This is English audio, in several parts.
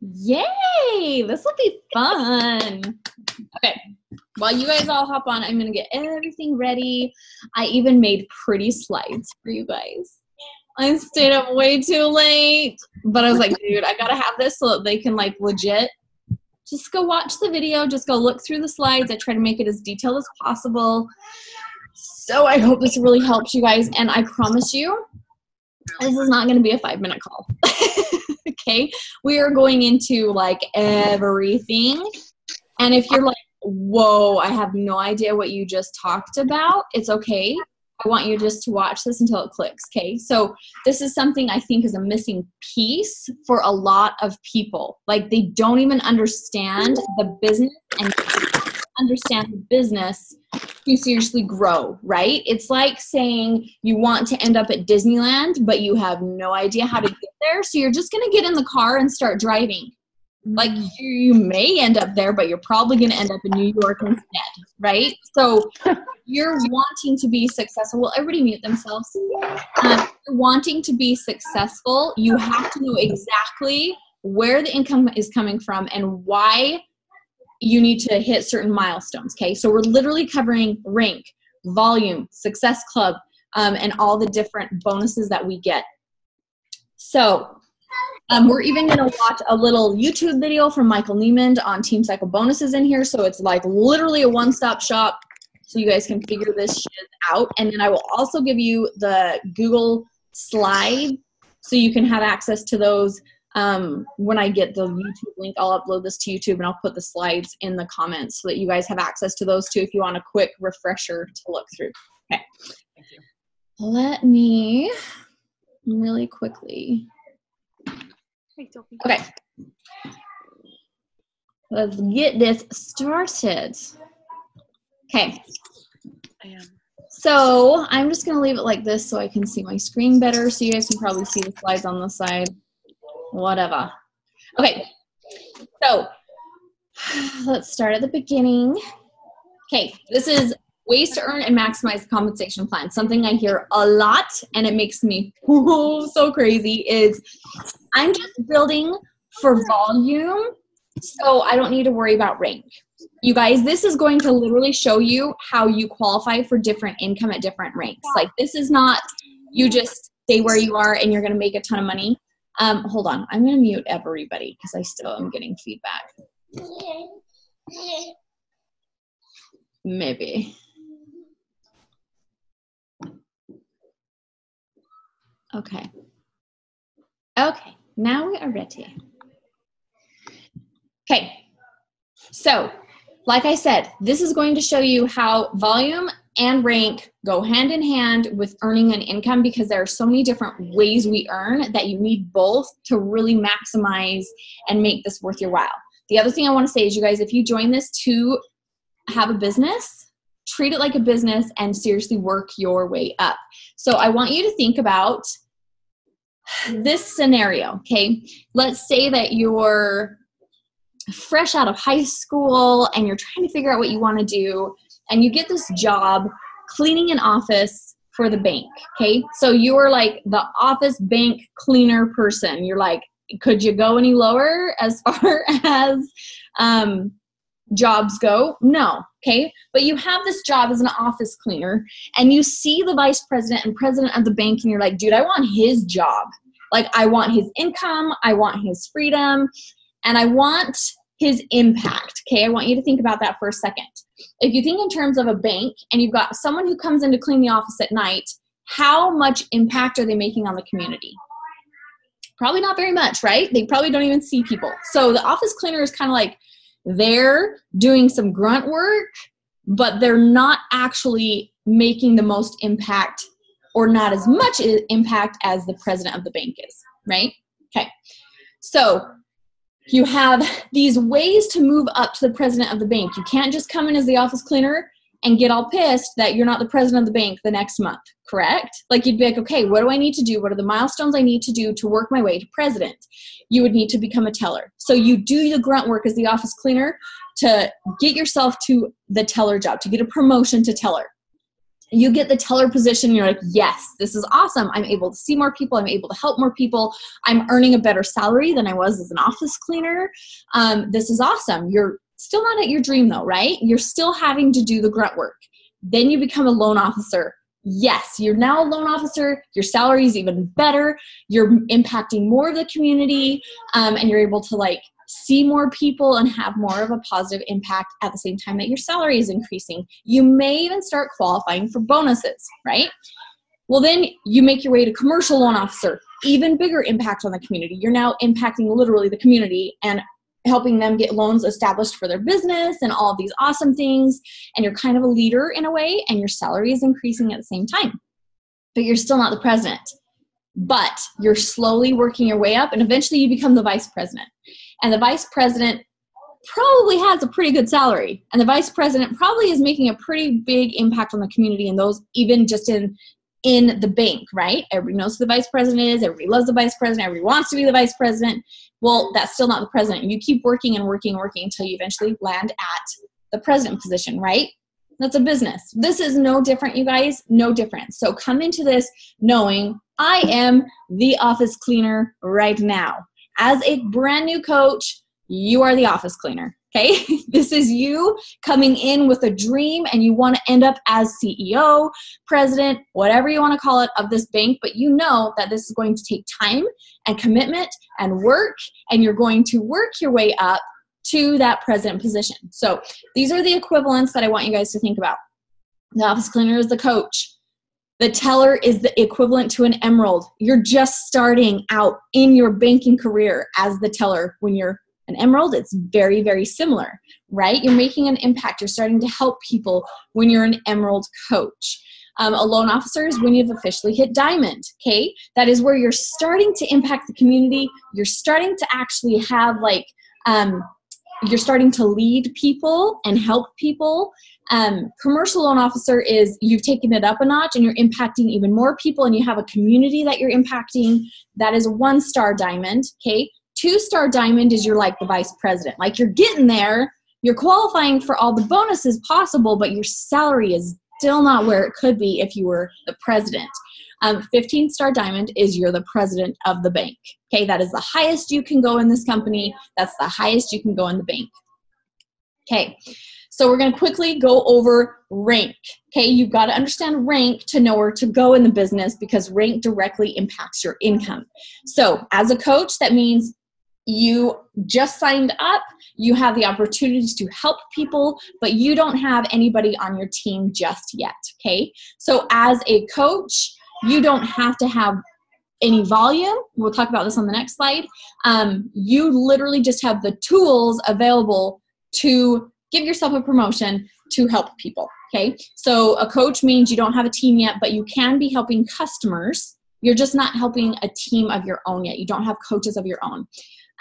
Yay! This will be fun. Okay, while you guys all hop on, I'm going to get everything ready. I even made pretty slides for you guys. I stayed up way too late, but I was like, dude, I got to have this so that they can like legit just go watch the video, just go look through the slides. I try to make it as detailed as possible. So I hope this really helps you guys, and I promise you, this is not going to be a 5-minute call. Okay, we are going into like everything, and if you're like, whoa, I have no idea what you just talked about, it's okay. I want you just to watch this until it clicks. Okay, so this is something I think is a missing piece for a lot of people. Like, they don't even understand the business and understand the business to seriously grow, right? It's like saying you want to end up at Disneyland, but you have no idea how to get there. So you're just going to get in the car and start driving. Like, you may end up there, but you're probably going to end up in New York instead, right? So you're wanting to be successful. Will everybody mute themselves? You're wanting to be successful, you have to know exactly where the income is coming from and why you need to hit certain milestones, okay? So we're literally covering rank, volume, success club, and all the different bonuses that we get. So we're even going to watch a little YouTube video from Michael Neiman on Team Cycle bonuses in here. So it's like literally a one-stop shop so you guys can figure this shit out. And then I will also give you the Google slide so you can have access to those. When I get the YouTube link, I'll upload this to YouTube and I'll put the slides in the comments so that you guys have access to those too if you want a quick refresher to look through. Okay. Thank you. Let me really quickly. Okay. Let's get this started. Okay. So I'm just going to leave it like this so I can see my screen better so you guys can probably see the slides on the side. Whatever. Okay. So let's start at the beginning. Okay. This is ways to earn and maximize the compensation plan. Something I hear a lot and it makes me so crazy is I'm just building for volume so I don't need to worry about rank. You guys, this is going to literally show you how you qualify for different income at different ranks. Like, this is not you just stay where you are and you're going to make a ton of money. Hold on. I'm going to mute everybody because I still am getting feedback. Maybe. Okay. Okay. Now we are ready. Okay. So, like I said, this is going to show you how volume and rank go hand in hand with earning an income because there are so many different ways we earn that you need both to really maximize and make this worth your while. The other thing I want to say is, you guys, if you join this to have a business, treat it like a business and seriously work your way up. So I want you to think about this scenario, okay? Let's say that you're fresh out of high school and you're trying to figure out what you want to do, and you get this job cleaning an office for the bank, okay? So you're like the office bank cleaner person. You're like, could you go any lower as far as jobs go? No, okay? But you have this job as an office cleaner, and you see the vice president and president of the bank, and you're like, dude, I want his job. Like, I want his income, I want his freedom, and I want his impact, okay? I want you to think about that for a second. If you think in terms of a bank and you've got someone who comes in to clean the office at night, how much impact are they making on the community? Probably not very much, right? They probably don't even see people. So the office cleaner is kind of like they're doing some grunt work, but they're not actually making the most impact or not as much impact as the president of the bank is, right? Okay. So you have these ways to move up to the president of the bank. You can't just come in as the office cleaner and get all pissed that you're not the president of the bank the next month, correct? Like, you'd be like, okay, what do I need to do? What are the milestones I need to do to work my way to president? You would need to become a teller. So you do the grunt work as the office cleaner to get yourself to the teller job, to get a promotion to teller. You get the teller position, you're like, yes, this is awesome. I'm able to see more people. I'm able to help more people. I'm earning a better salary than I was as an office cleaner. This is awesome. You're still not at your dream though, right? You're still having to do the grunt work. Then you become a loan officer. Yes, you're now a loan officer. Your salary is even better. You're impacting more of the community, and you're able to like see more people and have more of a positive impact at the same time that your salary is increasing. You may even start qualifying for bonuses, right? Well, then you make your way to commercial loan officer, even bigger impact on the community. You're now impacting literally the community and helping them get loans established for their business and all of these awesome things. And you're kind of a leader in a way, and your salary is increasing at the same time. But you're still not the president. But you're slowly working your way up, and eventually you become the vice president. And the vice president probably has a pretty good salary. And the vice president probably is making a pretty big impact on the community, and those even just in the bank, right? Everybody knows who the vice president is. Everybody loves the vice president. Everybody wants to be the vice president. Well, that's still not the president. You keep working and working and working until you eventually land at the president position, right? That's a business. This is no different, you guys, no different. So come into this knowing I am the office cleaner right now. As a brand new coach, you are the office cleaner, okay? This is you coming in with a dream, and you want to end up as CEO, president, whatever you want to call it, of this bank, but you know that this is going to take time and commitment and work, and you're going to work your way up to that president position. So these are the equivalents that I want you guys to think about. The office cleaner is the coach. The teller is the equivalent to an emerald. You're just starting out in your banking career as the teller. When you're an emerald, it's very, very similar, right? You're making an impact. You're starting to help people when you're an emerald coach. A loan officer is when you've officially hit diamond, okay? That is where you're starting to impact the community. You're starting to actually have like, you're starting to lead people and help people. Commercial loan officer is you've taken it up a notch and you're impacting even more people, and you have a community that you're impacting. That is a 1-star diamond, okay? 2-star diamond is you're like the vice president. Like you're getting there, you're qualifying for all the bonuses possible, but your salary is still not where it could be if you were the president. 15-star diamond is you're the president of the bank. Okay, that is the highest you can go in this company. That's the highest you can go in the bank. Okay, so we're going to quickly go over rank. Okay, you've got to understand rank to know where to go in the business, because rank directly impacts your income. So as a coach, that means you just signed up, you have the opportunities to help people, but you don't have anybody on your team just yet, okay? So as a coach, you don't have to have any volume. We'll talk about this on the next slide. You literally just have the tools available to give yourself a promotion to help people, okay? So a coach means you don't have a team yet, but you can be helping customers. You're just not helping a team of your own yet. You don't have coaches of your own.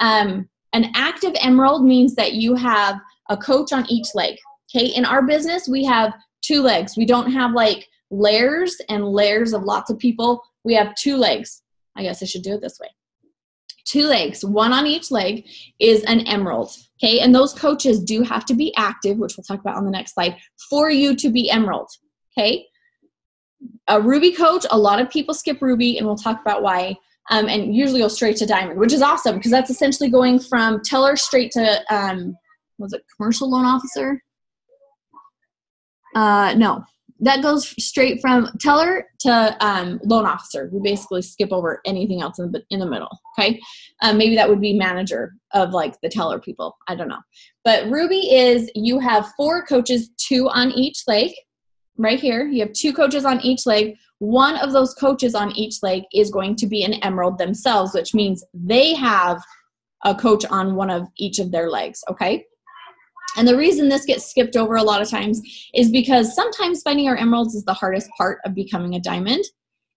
An active emerald means that you have a coach on each leg, okay? In our business, we have 2 legs. We don't have like layers and layers of lots of people. We have 2 legs. I guess I should do it this way. 2 legs, 1 on each leg is an emerald, okay? And those coaches do have to be active, which we'll talk about on the next slide, for you to be emerald, okay? A ruby coach, a lot of people skip ruby, and we'll talk about why. And usually go straight to diamond, which is awesome, because that's essentially going from teller straight to, was it commercial loan officer? No, that goes straight from teller to loan officer. We basically skip over anything else in the middle, okay? Maybe that would be manager of like the teller people. I don't know. But ruby is you have 4 coaches, 2 on each leg. Right here, you have 2 coaches on each leg. One of those coaches on each leg is going to be an emerald themselves, which means they have a coach on one of each of their legs, okay? And the reason this gets skipped over a lot of times is because sometimes finding our emeralds is the hardest part of becoming a diamond.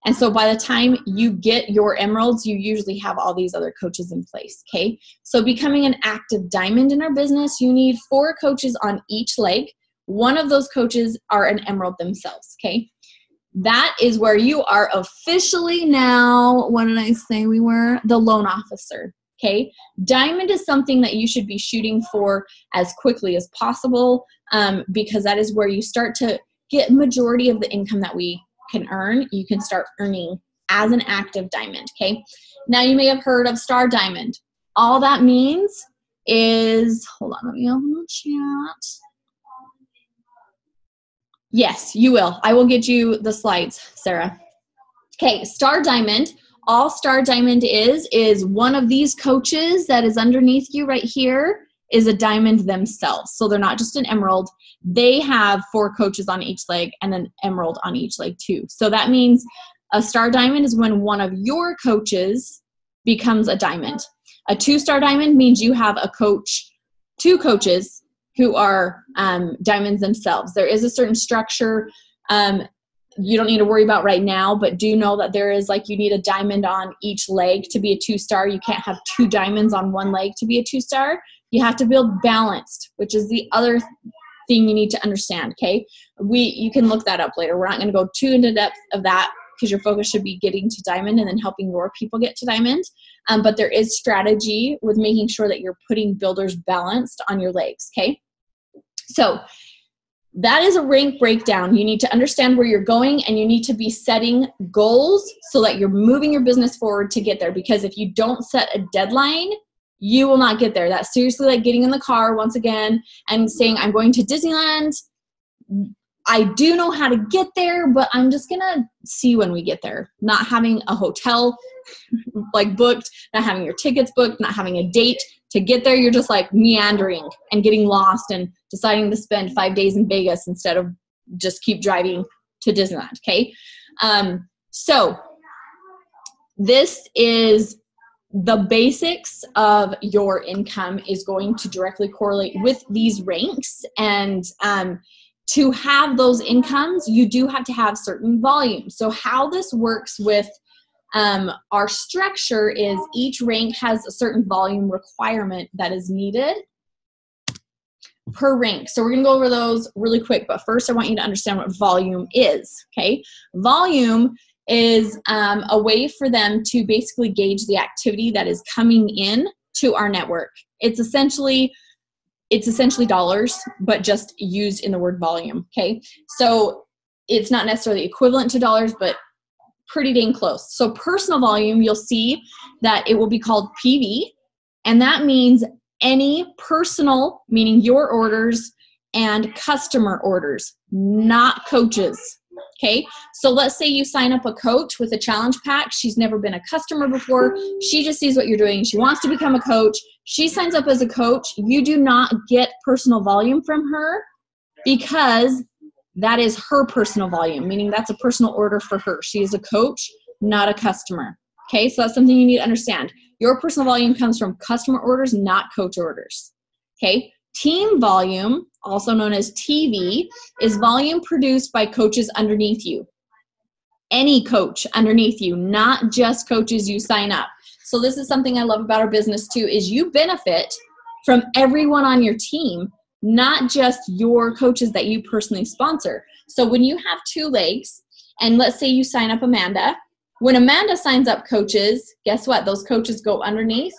And so by the time you get your emeralds, you usually have all these other coaches in place, okay? So becoming an active diamond in our business, you need 4 coaches on each leg. One of those coaches are an emerald themselves, okay? That is where you are officially now, what did I say we were? The loan officer, okay? Diamond is something that you should be shooting for as quickly as possible, because that is where you start to get majority of the income that we can earn, you can start earning as an active diamond, okay? Now you may have heard of star diamond. All that means is, hold on, let me open the chat. Yes, you will. I will get you the slides, Sarah. Okay, star diamond. All star diamond is one of these coaches that is underneath you right here is a diamond themselves. So they're not just an emerald. They have 4 coaches on each leg and an emerald on each leg too. So that means a star diamond is when one of your coaches becomes a diamond. A 2-star diamond means you have a coach, 2 coaches who are diamonds themselves. There is a certain structure you don't need to worry about right now, but do know that there is, like, you need a diamond on each leg to be a 2-star. You can't have 2 diamonds on one leg to be a 2-star. You have to build balanced, which is the other thing you need to understand, okay? You can look that up later. We're not going to go too into depth of that because your focus should be getting to diamond and then helping your people get to diamond. But there is strategy with making sure that you're putting builders balanced on your legs, okay? So that is a rank breakdown. You need to understand where you're going, and you need to be setting goals so that you're moving your business forward to get there. Because if you don't set a deadline, you will not get there. That's seriously like getting in the car once again and saying, I'm going to Disneyland. I do know how to get there, but I'm just going to see when we get there. Not having a hotel like booked, not having your tickets booked, not having a date to get there. You're just like meandering and getting lost and deciding to spend 5 days in Vegas instead of just keep driving to Disneyland. Okay. So this is the basics of your income is going to directly correlate with these ranks. And to have those incomes, you do have to have certain volumes. So how this works with our structure is each rank has a certain volume requirement that is needed per rank. So we're going to go over those really quick, but first I want you to understand what volume is, okay? Volume is a way for them to basically gauge the activity that is coming in to our network. It's essentially dollars, but just used in the word volume, okay? So it's not necessarily equivalent to dollars, but pretty dang close. So personal volume, you'll see that it will be called PV, and that means any personal, meaning your orders, and customer orders, not coaches, okay? So let's say you sign up a coach with a challenge pack. She's never been a customer before. She just sees what you're doing. She wants to become a coach. She signs up as a coach. You do not get personal volume from her because that is her personal volume, meaning that's a personal order for her. She is a coach, not a customer. Okay, so that's something you need to understand. Your personal volume comes from customer orders, not coach orders. Okay, team volume, also known as TV, is volume produced by coaches underneath you. Any coach underneath you, not just coaches you sign up. So this is something I love about our business too, is you benefit from everyone on your team, not just your coaches that you personally sponsor. So when you have 2 legs, and let's say you sign up Amanda, when Amanda signs up coaches, guess what? Those coaches go underneath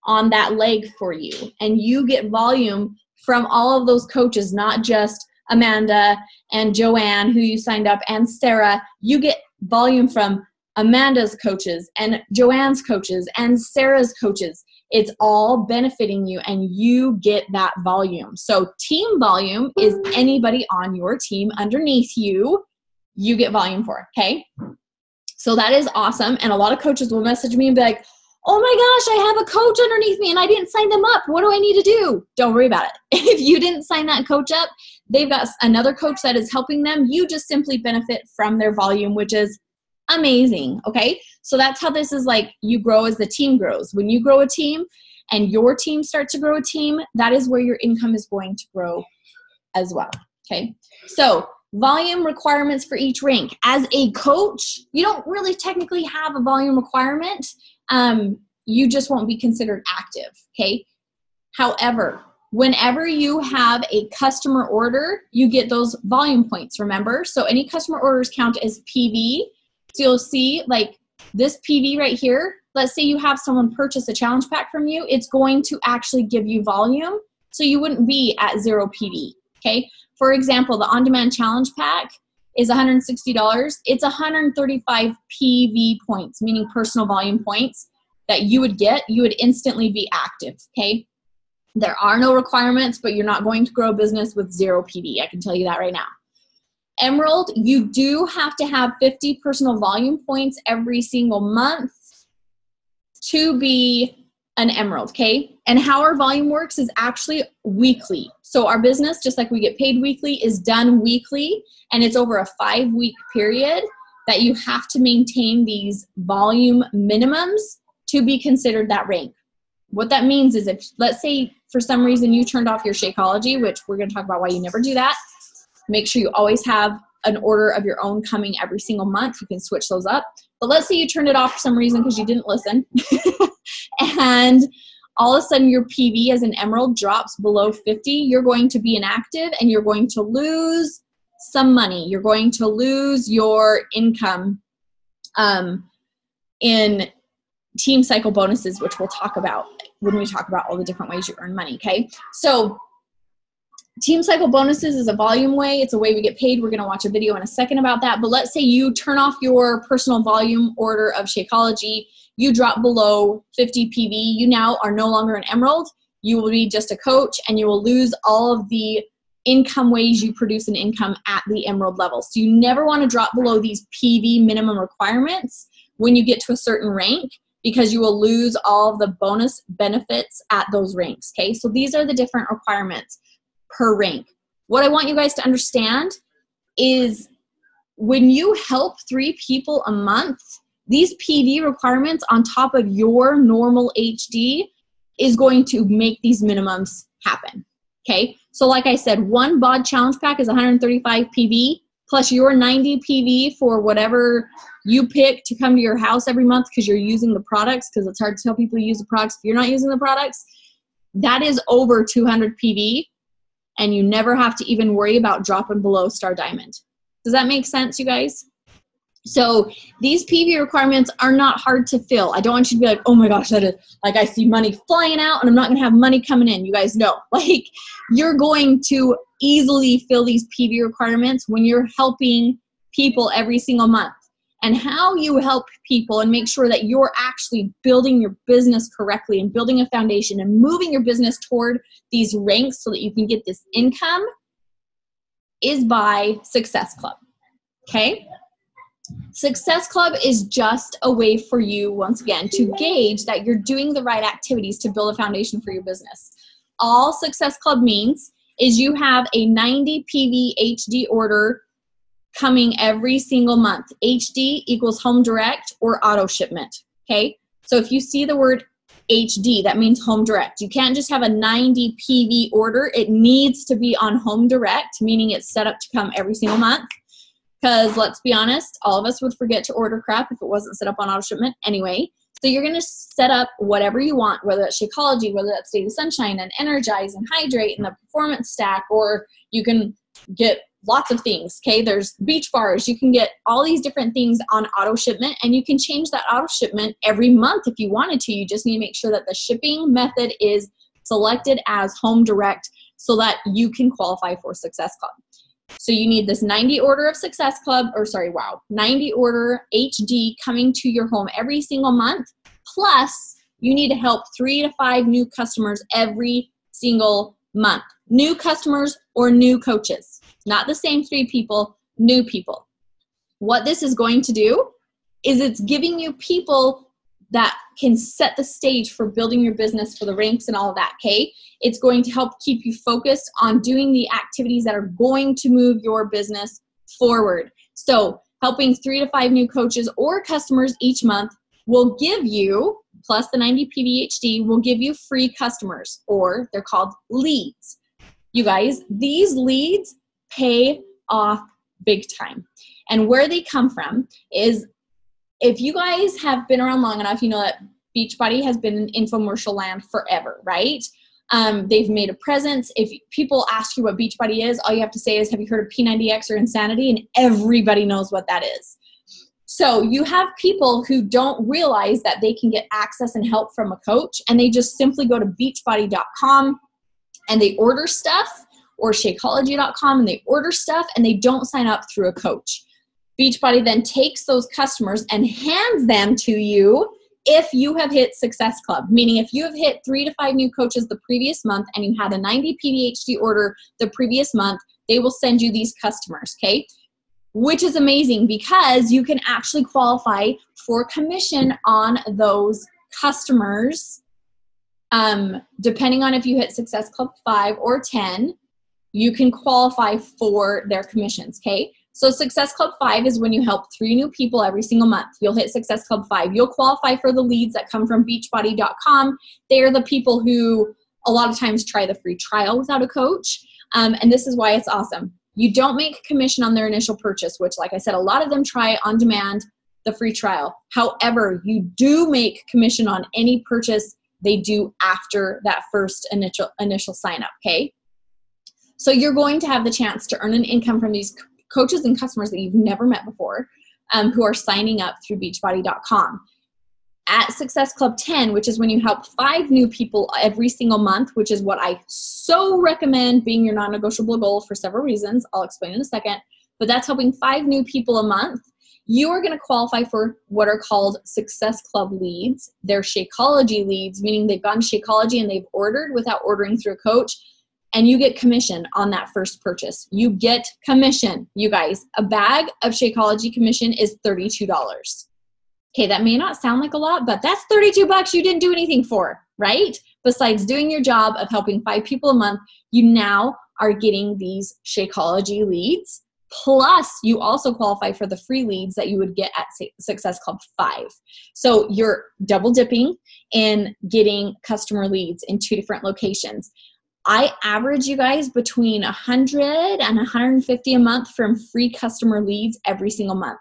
on that leg for you, and you get volume from all of those coaches, not just Amanda and Joanne, who you signed up, and Sarah. You get volume from Amanda's coaches and Joanne's coaches and Sarah's coaches. It's all benefiting you, and you get that volume. So team volume is anybody on your team underneath you, you get volume for, okay? So that is awesome. And a lot of coaches will message me and be like, oh my gosh, I have a coach underneath me and I didn't sign them up. What do I need to do? Don't worry about it. If you didn't sign that coach up, they've got another coach that is helping them. You just simply benefit from their volume, which is amazing, okay? So that's how this is like you grow as the team grows. When you grow a team and your team starts to grow a team, that is where your income is going to grow as well, okay? So volume requirements for each rank. As a coach, you don't really technically have a volume requirement. You just won't be considered active, okay? However, whenever you have a customer order, you get those volume points, remember? So any customer orders count as PV. So you'll see like this PV right here, let's say you have someone purchase a challenge pack from you, it's going to actually give you volume. So you wouldn't be at 0 PV, okay? For example, the on-demand challenge pack is $160. It's 135 PV points, meaning personal volume points that you would get. You would instantly be active, okay? There are no requirements, but you're not going to grow a business with 0 PV. I can tell you that right now. Emerald, you do have to have 50 personal volume points every single month to be an Emerald, okay? And how our volume works is actually weekly. So our business, just like we get paid weekly, is done weekly, and it's over a 5-week period that you have to maintain these volume minimums to be considered that rank. What that means is if, let's say, for some reason you turned off your Shakeology, which we're going to talk about why you never do that, make sure you always have an order of your own coming every single month. You can switch those up. But let's say you turned it off for some reason because you didn't listen. And all of a sudden your PV as an Emerald drops below 50. You're going to be inactive and you're going to lose some money. You're going to lose your income in team cycle bonuses, which we'll talk about when we talk about all the different ways you earn money, okay? So team cycle bonuses is a volume way. It's a way we get paid. We're going to watch a video in a second about that. But let's say you turn off your personal volume order of Shakeology. You drop below 50 PV. You now are no longer an Emerald. You will be just a coach, and you will lose all of the income ways you produce an income at the Emerald level. So you never want to drop below these PV minimum requirements when you get to a certain rank, because you will lose all of the bonus benefits at those ranks, okay? So these are the different requirements per rank. What I want you guys to understand is when you help 3 people a month, these PV requirements on top of your normal HD is going to make these minimums happen, okay? So like I said, one BOD challenge pack is 135 PV plus your 90 PV for whatever you pick to come to your house every month because you're using the products, because it's hard to tell people to use the products if you're not using the products. That is over 200 PV, and you never have to even worry about dropping below Star Diamond. Does that make sense, you guys? So these PV requirements are not hard to fill. I don't want you to be like, oh my gosh, that is, like, I see money flying out and I'm not going to have money coming in. You guys know, like, you're going to easily fill these PV requirements when you're helping people every single month. And how you help people and make sure that you're actually building your business correctly and building a foundation and moving your business toward these ranks so that you can get this income is by Success Club, okay? Success Club is just a way for you, once again, to gauge that you're doing the right activities to build a foundation for your business. All Success Club means is you have a 90 PV HD order coming every single month. HD equals home direct or auto shipment, okay? So if you see the word HD, that means home direct. You can't just have a 90 PV order. It needs to be on home direct, meaning it's set up to come every single month. Because let's be honest, all of us would forget to order crap if it wasn't set up on auto shipment anyway. So you're going to set up whatever you want, whether that's Shakeology, whether that's Day to Sunshine and Energize and Hydrate and the Performance Stack, or you can get lots of things, okay? There's beach bars. You can get all these different things on auto shipment, and you can change that auto shipment every month if you wanted to. You just need to make sure that the shipping method is selected as home direct so that you can qualify for Success Club. So you need this 90 order of Success Club, 90 order HD coming to your home every single month. Plus, you need to help 3 to 5 new customers every single month. New customers or new coaches. Not the same 3 people, new people. What this is going to do is it's giving you people that can set the stage for building your business for the ranks and all of that, okay? It's going to help keep you focused on doing the activities that are going to move your business forward. So helping 3 to 5 new coaches or customers each month will give you, plus the 90 PVHD, will give you free customers, or they're called leads. You guys, these leads pay off big time. And where they come from is, if you guys have been around long enough, you know that Beachbody has been in infomercial land forever, right? They've made a presence. If people ask you what Beachbody is, all you have to say is, have you heard of P90X or Insanity? And everybody knows what that is. So you have people who don't realize that they can get access and help from a coach, and they just simply go to beachbody.com and they order stuff or Shakeology.com and they order stuff and they don't sign up through a coach. Beachbody then takes those customers and hands them to you if you have hit Success Club, meaning if you have hit 3 to 5 new coaches the previous month and you had a 90 PDHD order the previous month, they will send you these customers, okay? Which is amazing because you can actually qualify for commission on those customers. Depending on if you hit Success Club 5 or 10, you can qualify for their commissions, okay? So Success Club 5 is when you help 3 new people every single month. You'll hit Success Club 5. You'll qualify for the leads that come from beachbody.com. They're the people who a lot of times try the free trial without a coach. And this is why it's awesome. You don't make commission on their initial purchase, which, like I said, a lot of them try on demand, the free trial. However, you do make commission on any purchase they do after that first initial sign up, okay? So you're going to have the chance to earn an income from these coaches and customers that you've never met before who are signing up through beachbody.com. At Success Club 10, which is when you help 5 new people every single month, which is what I so recommend being your non-negotiable goal for several reasons. I'll explain in a second. But that's helping 5 new people a month. You are going to qualify for what are called Success Club leads. They're Shakeology leads, meaning they've gone to Shakeology and they've ordered without ordering through a coach. And you get commission on that first purchase. You get commission, you guys. A bag of Shakeology commission is $32. Okay, that may not sound like a lot, but that's $32 you didn't do anything for, right? Besides doing your job of helping 5 people a month, you now are getting these Shakeology leads. Plus, you also qualify for the free leads that you would get at Success Club 5. So you're double dipping in getting customer leads in 2 different locations. I average, you guys, between 100 and 150 a month from free customer leads every single month.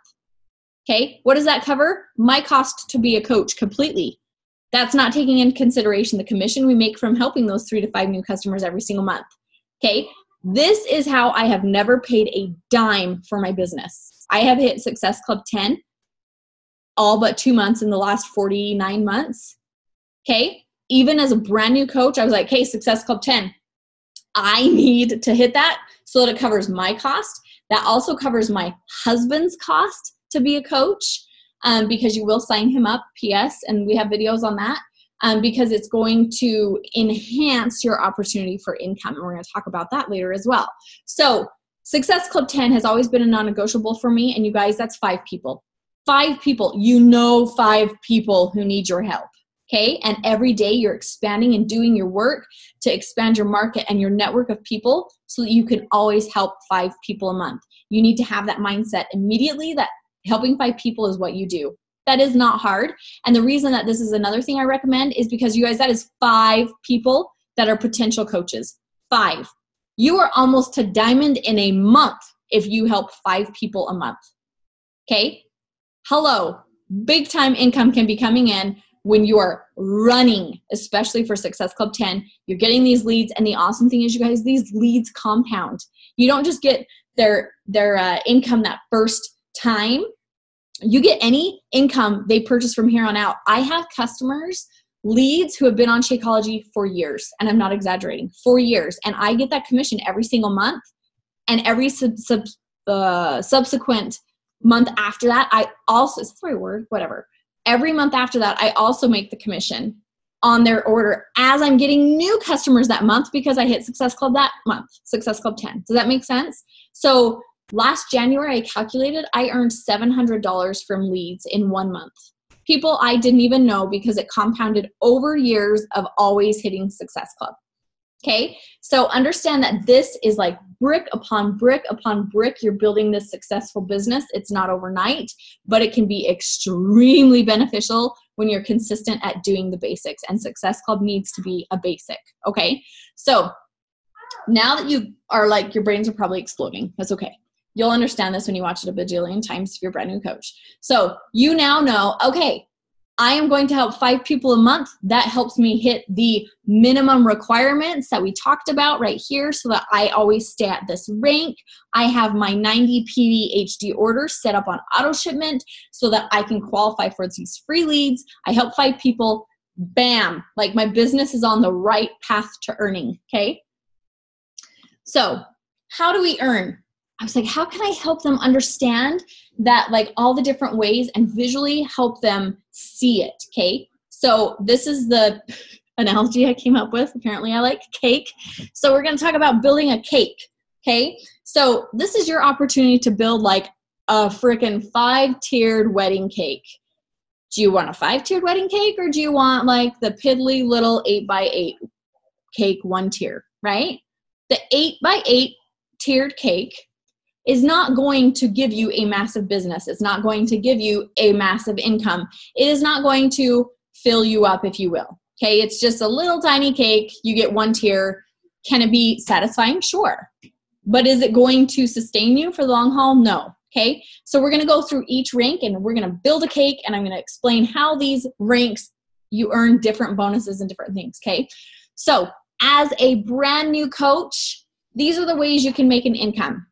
Okay, what does that cover? My cost to be a coach completely. That's not taking into consideration the commission we make from helping those 3 to 5 new customers every single month. Okay, this is how I have never paid a dime for my business. I have hit Success Club 10 all but 2 months in the last 49 months. Okay, even as a brand new coach, I was like, hey, Success Club 10, I need to hit that so that it covers my cost. That also covers my husband's cost to be a coach, because you will sign him up, PS, and we have videos on that, because it's going to enhance your opportunity for income, and we're going to talk about that later as well. So Success Club 10 has always been a non-negotiable for me, and you guys, that's 5 people. 5 people, 5 people who need your help, okay? And every day you're expanding and doing your work to expand your market and your network of people so that you can always help 5 people a month. You need to have that mindset immediately that helping 5 people is what you do. That is not hard. And the reason that this is another thing I recommend is because, you guys, that is 5 people that are potential coaches. 5. You are almost to diamond in a month if you help 5 people a month. Okay? Hello. Big time income can be coming in when you are running, especially for Success Club 10. You're getting these leads, and the awesome thing is, you guys, these leads compound. You don't just get their income that first time. You get any income they purchase from here on out. I have customers, leads who have been on Shakeology for years, and I'm not exaggerating, 4 years, and I get that commission every single month, and every subsequent month after that, I also, is that the right word? Whatever. Every month after that, I also make the commission on their order as I'm getting new customers that month because I hit Success Club that month, Success Club 10. Does that make sense? So last January, I calculated I earned $700 from leads in 1 month. People I didn't even know because it compounded over years of always hitting Success Club. Okay, so understand that this is like brick upon brick upon brick. You're building this successful business. It's not overnight, but it can be extremely beneficial when you're consistent at doing the basics, and Success Club needs to be a basic. Okay, so now that you are like, your brains are probably exploding. That's okay. You'll understand this when you watch it a bajillion times if you're a brand new coach. So you now know, okay, I am going to help 5 people a month. That helps me hit the minimum requirements that we talked about right here so that I always stay at this rank. I have my 90 PDHD orders set up on auto shipment so that I can qualify for these free leads. I help 5 people. Bam. Like, my business is on the right path to earning. Okay. So how do we earn? I was like, how can I help them understand that, like, all the different ways and visually help them see it, okay? So this is the analogy I came up with. Apparently I like cake. So we're going to talk about building a cake, okay? So this is your opportunity to build like a freaking 5-tiered wedding cake. Do you want a 5-tiered wedding cake, or do you want like the piddly little 8x8 cake, 1 tier, right? The 8x8 tiered cake is not going to give you a massive business. It's not going to give you a massive income. It is not going to fill you up, if you will. Okay, it's just a little tiny cake. You get 1 tier. Can it be satisfying? Sure. But is it going to sustain you for the long haul? No. Okay, so we're going to go through each rank and we're going to build a cake, and I'm going to explain how these ranks, you earn different bonuses and different things. Okay, so as a brand new coach, these are the ways you can make an income,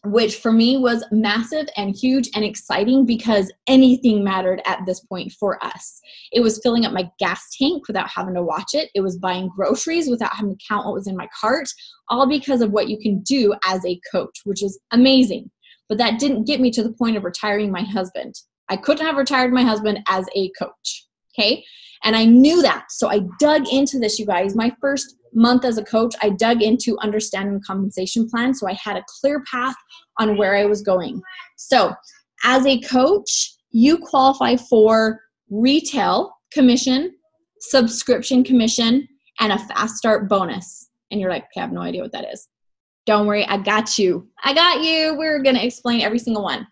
which for me was massive and huge and exciting because anything mattered at this point for us. It was filling up my gas tank without having to watch it. It was buying groceries without having to count what was in my cart, all because of what you can do as a coach, which is amazing. But that didn't get me to the point of retiring my husband. I couldn't have retired my husband as a coach, okay? And I knew that, so I dug into this, you guys. My first month as a coach, I dug into understanding the compensation plan, so I had a clear path on where I was going. So as a coach, you qualify for retail commission, subscription commission, and a fast start bonus. And you're like, okay, I have no idea what that is. Don't worry, I got you. I got you. We're going to explain every single one.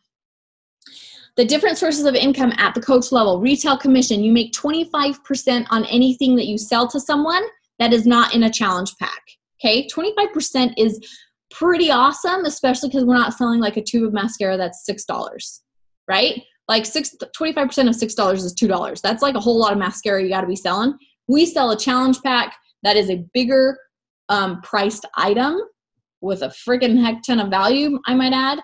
The different sources of income at the coach level. Retail commission, you make 25% on anything that you sell to someone that is not in a challenge pack. Okay, 25% is pretty awesome, especially because we're not selling like a tube of mascara that's $6, right? Like 25% of $6 is $2. That's like a whole lot of mascara you got to be selling. We sell a challenge pack that is a bigger priced item with a friggin' heck ton of value, I might add,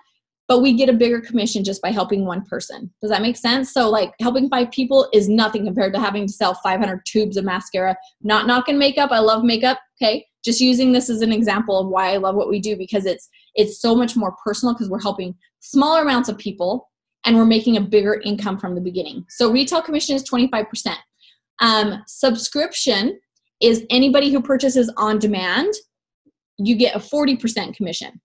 but we get a bigger commission just by helping one person. Does that make sense? So like helping 5 people is nothing compared to having to sell 500 tubes of mascara. Not knocking makeup. I love makeup. Okay. Just using this as an example of why I love what we do, because it's so much more personal because we're helping smaller amounts of people and we're making a bigger income from the beginning. So retail commission is 25%. Subscription is anybody who purchases on demand. You get a 40% commission.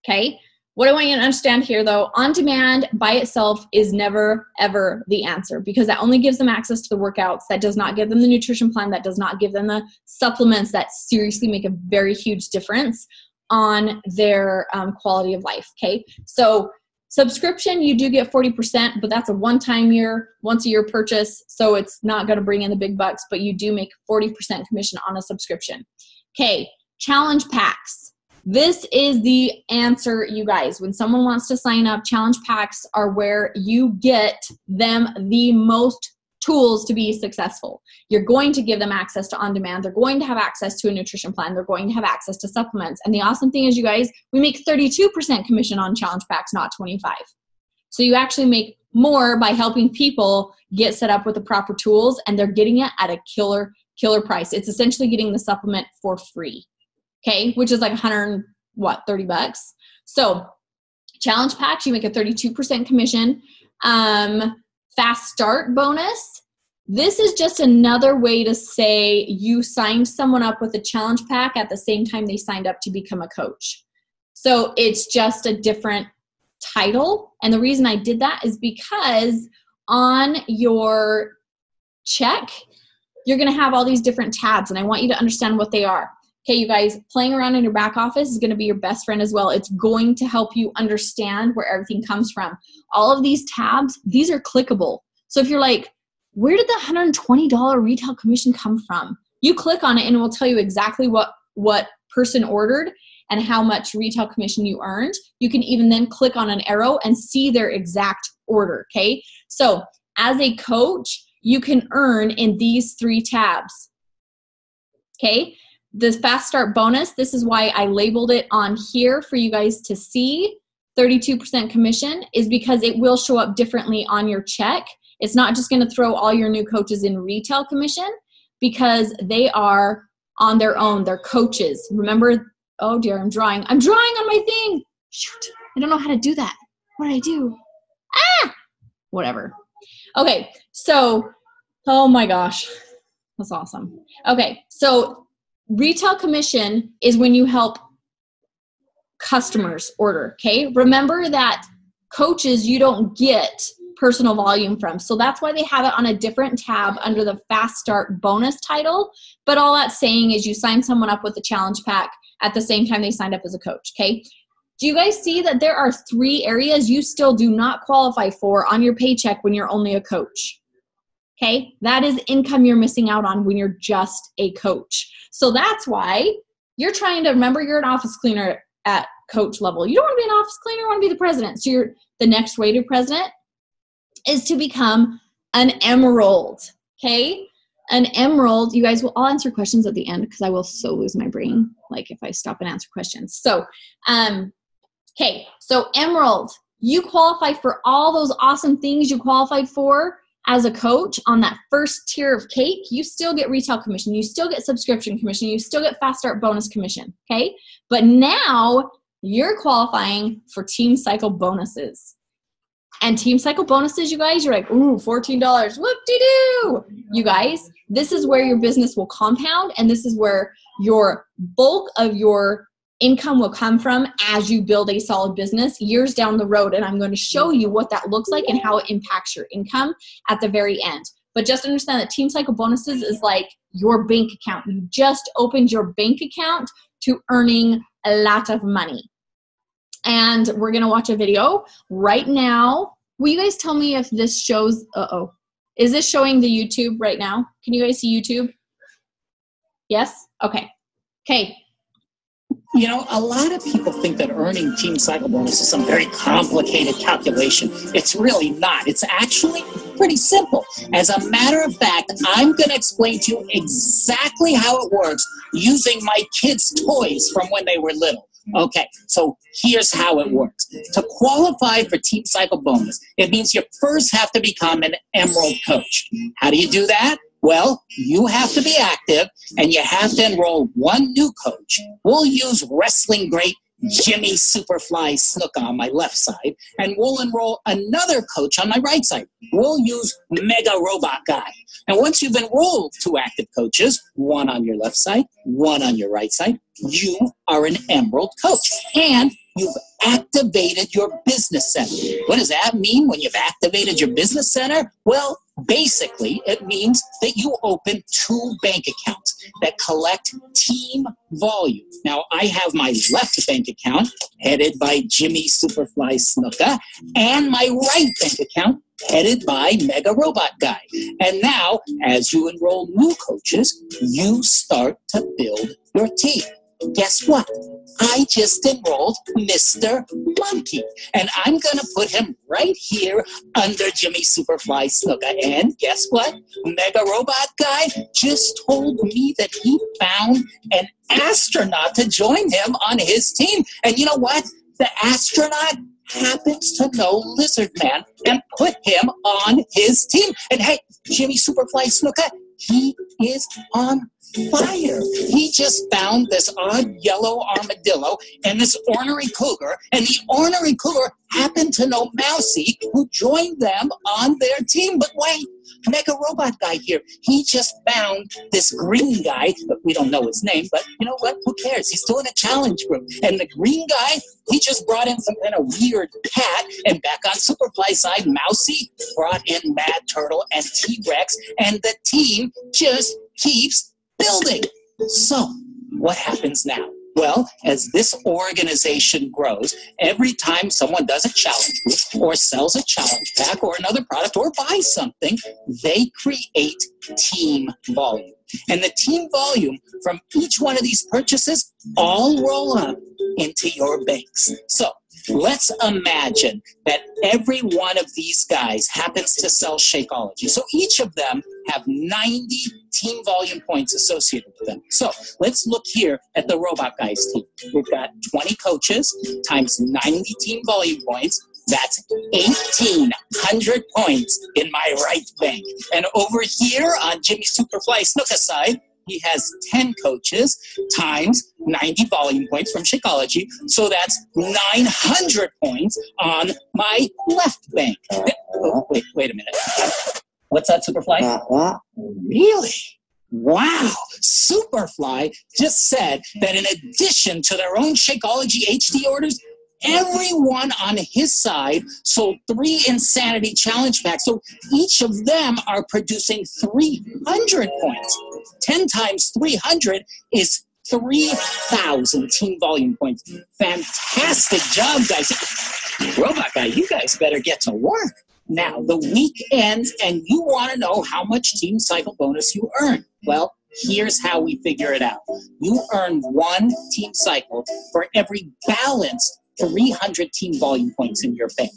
Okay. What I want you to understand here though, on demand by itself is never, ever the answer, because that only gives them access to the workouts. That does not give them the nutrition plan. That does not give them the supplements that seriously make a very huge difference on their quality of life. Okay. So subscription, you do get 40%, but that's a once a year purchase. So it's not going to bring in the big bucks, but you do make 40% commission on a subscription. Okay. Challenge packs. This is the answer, you guys. When someone wants to sign up, challenge packs are where you get them the most tools to be successful. You're going to give them access to on-demand. They're going to have access to a nutrition plan. They're going to have access to supplements. And the awesome thing is, you guys, we make 32% commission on challenge packs, not 25. So you actually make more by helping people get set up with the proper tools, and they're getting it at a killer price. It's essentially getting the supplement for free. Okay, which is like $30. So challenge packs, you make a 32% commission. Fast start bonus. This is just another way to say you signed someone up with a challenge pack at the same time they signed up to become a coach. So it's just a different title. And the reason I did that is because on your check, you're going to have all these different tabs, and I want you to understand what they are. Okay, you guys, playing around in your back office is going to be your best friend as well. It's going to help you understand where everything comes from. All of these tabs, these are clickable. So if you're like, where did the $120 retail commission come from? You click on it and it will tell you exactly what person ordered and how much retail commission you earned. You can even then click on an arrow and see their exact order, okay? So as a coach, you can earn in these 3 tabs, okay? The fast start bonus, this is why I labeled it on here for you guys to see. 32% commission is because it will show up differently on your check. It's not just going to throw all your new coaches in retail commission, because they are on their own. They're coaches. Remember, oh dear, I'm drawing on my thing. Shoot, I don't know how to do that. What did I do? Whatever. Okay, so, oh my gosh, that's awesome. Okay, so retail commission is when you help customers order, okay? Remember that coaches you don't get personal volume from. So that's why they have it on a different tab under the Fast Start bonus title. But all that's saying is you sign someone up with the challenge pack at the same time they signed up as a coach, okay? Do you guys see that there are 3 areas you still do not qualify for on your paycheck when you're only a coach? Okay, that is income you're missing out on when you're just a coach. So that's why you're trying to remember you're an office cleaner at coach level. You don't want to be an office cleaner, you want to be the president. So the next way to president is to become an emerald, okay? An emerald, you guys will all answer questions at the end because I will so lose my brain, like if I stop and answer questions. So, okay, so emerald, you qualify for all those awesome things you qualified for as a coach on that first tier of cake. You still get retail commission, you still get subscription commission, you still get Fast Start bonus commission, okay? But now you're qualifying for team cycle bonuses. And team cycle bonuses, you guys, you're like, ooh, $14, whoop-de-doo. You guys, this is where your business will compound, and this is where your bulk of your income will come from as you build a solid business years down the road. And I'm going to show you what that looks like and how it impacts your income at the very end. But just understand that team cycle bonuses is like your bank account. You just opened your bank account to earning a lot of money. And we're going to watch a video right now. Will you guys tell me if this shows, is this showing the YouTube right now? Can you guys see YouTube? Yes? Okay. Okay. You know, a lot of people think that earning team cycle bonus is some very complicated calculation. It's really not. It's actually pretty simple. As a matter of fact, I'm going to explain to you exactly how it works using my kids' toys from when they were little. Okay, so here's how it works. To qualify for Team Cycle Bonus, it means you first have to become an Emerald coach. How do you do that? Well, you have to be active, and you have to enroll one new coach. We'll use wrestling great Jimmy Superfly Snuka on my left side, and we'll enroll another coach on my right side. We'll use Mega Robot Guy. And once you've enrolled 2 active coaches, one on your left side, one on your right side, you are an Emerald coach. And you've activated your business center. What does that mean when you've activated your business center? Well, basically, it means that you open 2 bank accounts that collect team volume. Now, I have my left bank account headed by Jimmy Superfly Snuka and my right bank account headed by Mega Robot Guy. And now, as you enroll new coaches, you start to build your team. Guess what? I just enrolled Mr. Monkey, and I'm going to put him right here under Jimmy Superfly Snuka. And guess what? Mega Robot Guy just told me that he found an astronaut to join him on his team. And you know what? The astronaut happens to know Lizard Man and put him on his team. And hey, Jimmy Superfly Snuka, he is on fire. He just found this odd yellow armadillo and this ornery cougar, and the ornery cougar happened to know Mousy, who joined them on their team. But wait, Mega Robot Guy here, he just found this green guy, but we don't know his name, but you know what? Who cares? He's still in a challenge group. And the green guy, he just brought in some kind of weird cat, and back on Superfly side, Mousy brought in Mad Turtle and T-Rex, and the team just keeps building. So, what happens now? Well, as this organization grows, every time someone does a challenge group or sells a challenge pack or another product or buys something, they create team volume. And the team volume from each one of these purchases all roll up into your banks. So, let's imagine that every one of these guys happens to sell Shakeology. So each of them have 90 team volume points associated with them. So let's look here at the Robot Guys team. We've got 20 coaches times 90 team volume points. That's 1,800 points in my right bank. And over here on Jimmy Superfly Snuka's side, he has 10 coaches times 90 volume points from Shakeology. So that's 900 points on my left bank. Oh, wait a minute. What's that, Superfly? Really? Wow. Superfly just said that in addition to their own Shakeology HD orders, everyone on his side sold 3 Insanity Challenge packs. So each of them are producing 300 points. 10 times 300 is 3,000 team volume points. Fantastic job, guys. Robot Guy, you guys better get to work. Now, the week ends, and you want to know how much team cycle bonus you earn. Well, here's how we figure it out. You earn 1 team cycle for every balanced 300 team volume points in your bank.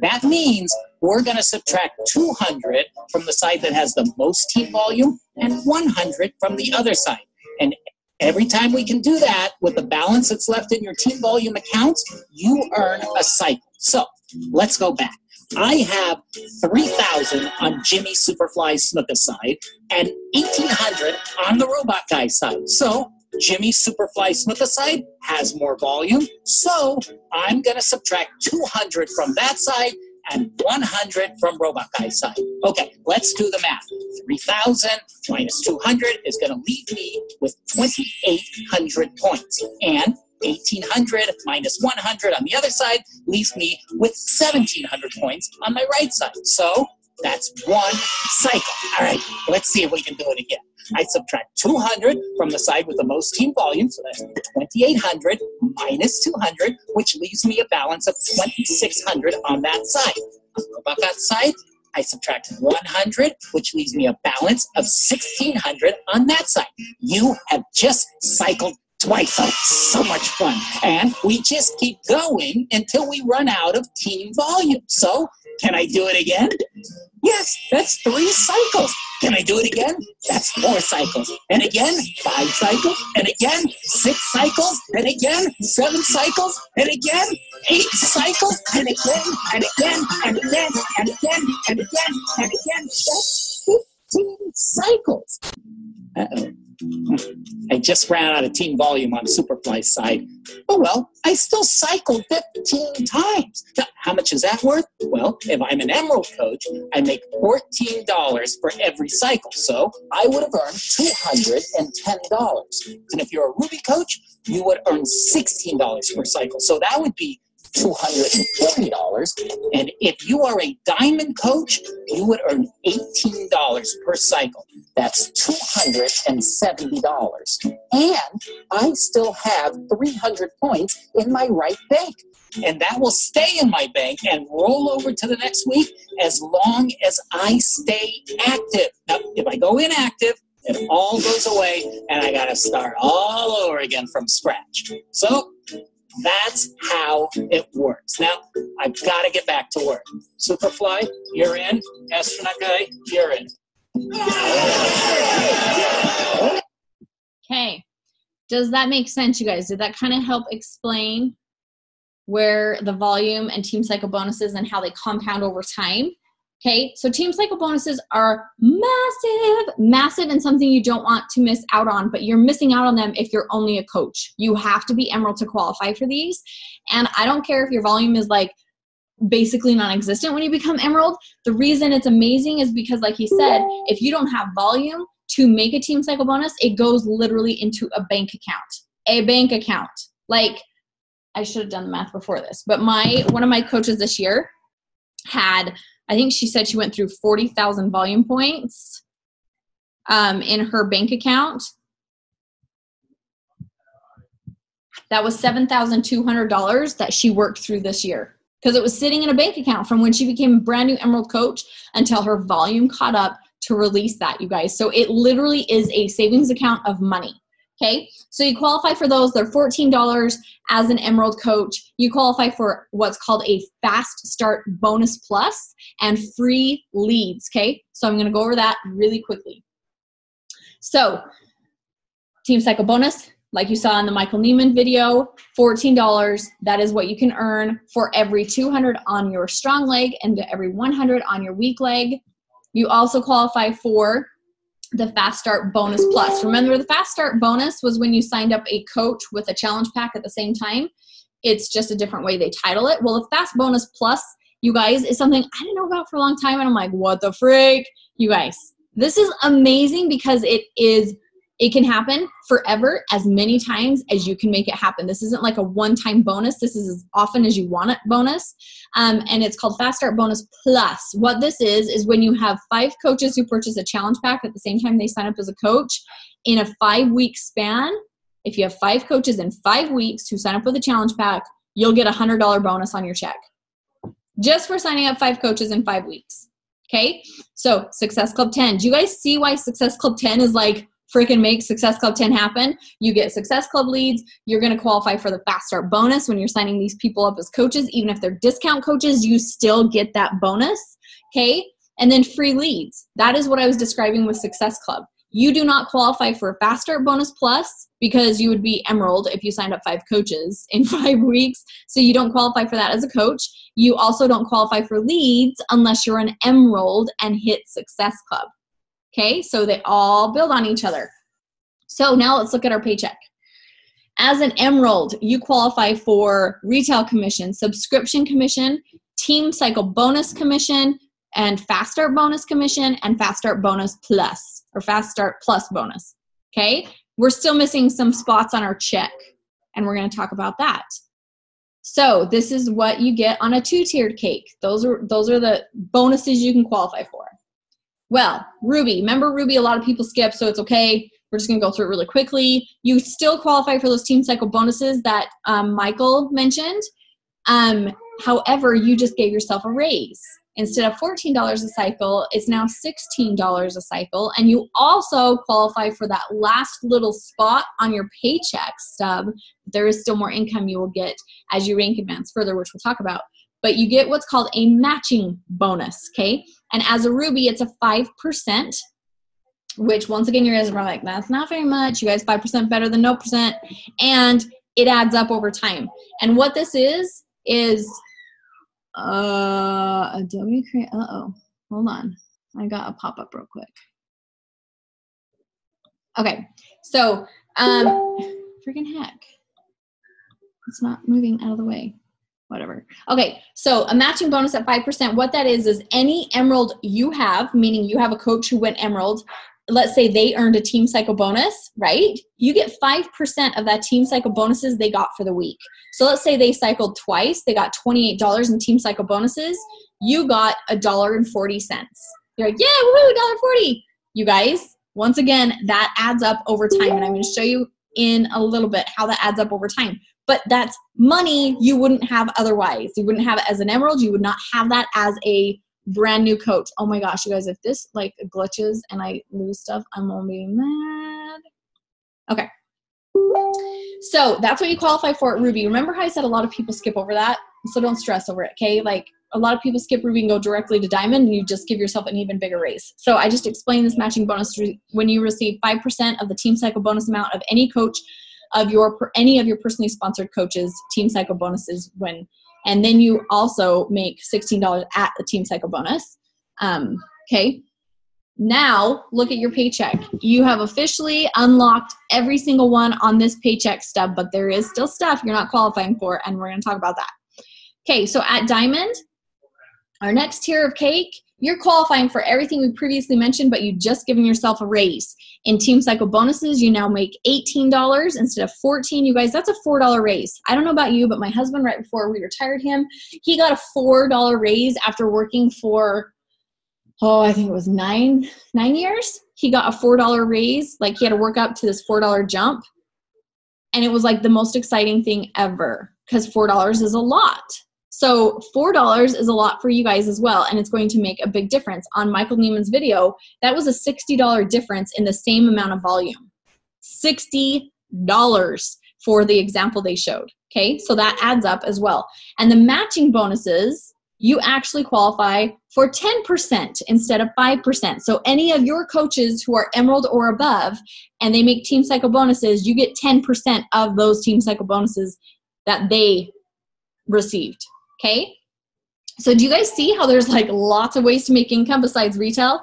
That means we're going to subtract 200 from the side that has the most team volume and 100 from the other side. And every time we can do that with the balance that's left in your team volume accounts, you earn a cycle. So let's go back. I have 3,000 on Jimmy Superfly's Snooka side and 1,800 on the Robot Guy side. So Jimmy Superfly Snooka side has more volume, so I'm going to subtract 200 from that side and 100 from Robot Guy's side. Okay, let's do the math. 3,000 minus 200 is going to leave me with 2,800 points, and 1,800 minus 100 on the other side leaves me with 1,700 points on my right side. So that's 1 cycle. All right, let's see if we can do it again. I subtract 200 from the side with the most team volume, so that's 2,800 minus 200, which leaves me a balance of 2,600 on that side. On the Robot Guy side, I subtract 100, which leaves me a balance of 1,600 on that side. You have just cycled twice. Oh, so much fun. And we just keep going until we run out of team volume. So, can I do it again? Yes, that's 3 cycles. Can I do it again? That's 4 cycles. And again, 5 cycles. And again, 6 cycles. And again, 7 cycles. And again, 8 cycles. And again, and again, and again, and again, and again, and again. That's 15 cycles. Uh-oh. I just ran out of team volume on Superfly's side. Oh well, I still cycled 15 times. Now, how much is that worth? Well, if I'm an Emerald coach, I make $14 for every cycle. So I would have earned $210. And if you're a Ruby coach, you would earn $16 per cycle. So that would be $240. And if you are a Diamond coach, you would earn $18 per cycle. That's $270. And I still have 300 points in my right bank. And that will stay in my bank and roll over to the next week as long as I stay active. Now, if I go inactive, it all goes away and I got to start all over again from scratch. So that's how it works. Now, I've got to get back to work. Superfly, you're in. Astronaut Guy, you're in. Okay. Does that make sense, you guys? Did that kind of help explain where the volume and team cycle bonuses and how they compound over time? Okay, so team cycle bonuses are massive, and something you don't want to miss out on, but you're missing out on them if you're only a coach. You have to be Emerald to qualify for these. And I don't care if your volume is like basically non-existent when you become Emerald. The reason it's amazing is because, like he said, if you don't have volume to make a team cycle bonus, it goes literally into a bank account. A bank account. Like, I should have done the math before this, but one of my coaches this year had, I think she said she went through 40,000 volume points in her bank account. That was $7,200 that she worked through this year because it was sitting in a bank account from when she became a brand new Emerald coach until her volume caught up to release that, you guys. So it literally is a savings account of money. Okay, so you qualify for those. They're $14 as an Emerald coach. You qualify for what's called a Fast Start Bonus Plus and free leads. Okay, so I'm going to go over that really quickly. So team cycle bonus, like you saw in the Michael Neiman video, $14. That is what you can earn for every 200 on your strong leg and every 100 on your weak leg. You also qualify for the Fast Start Bonus Plus. Remember, the Fast Start Bonus was when you signed up a coach with a challenge pack at the same time. It's just a different way they title it. Well, the Fast Bonus Plus, you guys, is something I didn't know about for a long time, and I'm like, what the freak? You guys, this is amazing because it can happen forever, as many times as you can make it happen. This isn't like a one-time bonus. This is as often as you want it bonus. And it's called Fast Start Bonus Plus. What this is when you have 5 coaches who purchase a challenge pack at the same time they sign up as a coach in a 5-week span. If you have 5 coaches in 5 weeks who sign up with a challenge pack, you'll get a $100 bonus on your check. Just for signing up 5 coaches in 5 weeks. Okay? So Success Club 10. Do you guys see why Success Club 10 is like freaking make Success Club 10 happen? You get Success Club leads. You're going to qualify for the Fast Start Bonus when you're signing these people up as coaches. Even if they're discount coaches, you still get that bonus. Okay? And then free leads. That is what I was describing with Success Club. You do not qualify for a Fast Start Bonus Plus because you would be Emerald if you signed up 5 coaches in 5 weeks. So you don't qualify for that as a coach. You also don't qualify for leads unless you're an Emerald and hit Success Club. Okay, so they all build on each other. So now let's look at our paycheck. As an Emerald, you qualify for retail commission, subscription commission, team cycle bonus commission, and Fast Start Bonus commission, and Fast Start Bonus Plus, or Fast Start Plus bonus. Okay, we're still missing some spots on our check, and we're going to talk about that. So this is what you get on a 2-tiered cake. Those are the bonuses you can qualify for. Well, Ruby, remember Ruby, a lot of people skip, so it's okay. We're just going to go through it really quickly. You still qualify for those team cycle bonuses that Michael mentioned. However, you just gave yourself a raise. Instead of $14 a cycle, it's now $16 a cycle. And you also qualify for that last little spot on your paycheck stub. There is still more income you will get as you rank advance further, which we'll talk about. But you get what's called a matching bonus, okay? And as a Ruby, it's a 5%, which once again, you guys are probably like, that's not very much. You guys, 5% better than no percent. And it adds up over time. And what this is Adobe Create, hold on. I got a pop-up real quick. Okay, so, freaking heck. It's not moving out of the way. Whatever. Okay, so a matching bonus at 5%, what that is any Emerald you have, meaning you have a coach who went Emerald, let's say they earned a team cycle bonus, right? You get 5% of that team cycle bonuses they got for the week. So let's say they cycled twice, they got $28 in team cycle bonuses, you got $1.40. You're like, yeah, woohoo, $1.40. You guys, once again, that adds up over time, and I'm going to show you in a little bit how that adds up over time. But that's money you wouldn't have otherwise. You wouldn't have it as an Emerald. You would not have that as a brand new coach. Oh my gosh, you guys, if this like glitches and I lose stuff, I'm gonna be mad. Okay. So that's what you qualify for at Ruby. Remember how I said a lot of people skip over that? So don't stress over it, okay? Like a lot of people skip Ruby and go directly to Diamond, and you just give yourself an even bigger raise. So I just explained this matching bonus when you receive 5% of the team cycle bonus amount of any coach of any of your personally sponsored coaches team cycle bonuses and then you also make $16 at the team cycle bonus. Okay. Now look at your paycheck. You have officially unlocked every single one on this paycheck stub, but there is still stuff you're not qualifying for, and we're going to talk about that. Okay. So at Diamond, our next tier of cake, you're qualifying for everything we previously mentioned, but you've just given yourself a raise. In team cycle bonuses, you now make $18 instead of $14. You guys, that's a $4 raise. I don't know about you, but my husband, right before we retired him, he got a $4 raise after working for, I think it was nine years. He got a $4 raise. Like he had to work up to this $4 jump. And it was like the most exciting thing ever because $4 is a lot. So $4 is a lot for you guys as well, and it's going to make a big difference. On Michael Neiman's video, that was a $60 difference in the same amount of volume. $60 for the example they showed, okay? So that adds up as well. And the matching bonuses, you actually qualify for 10% instead of 5%. So any of your coaches who are Emerald or above, and they make team cycle bonuses, you get 10% of those team cycle bonuses that they received. Okay, so do you guys see how there's like lots of ways to make income besides retail?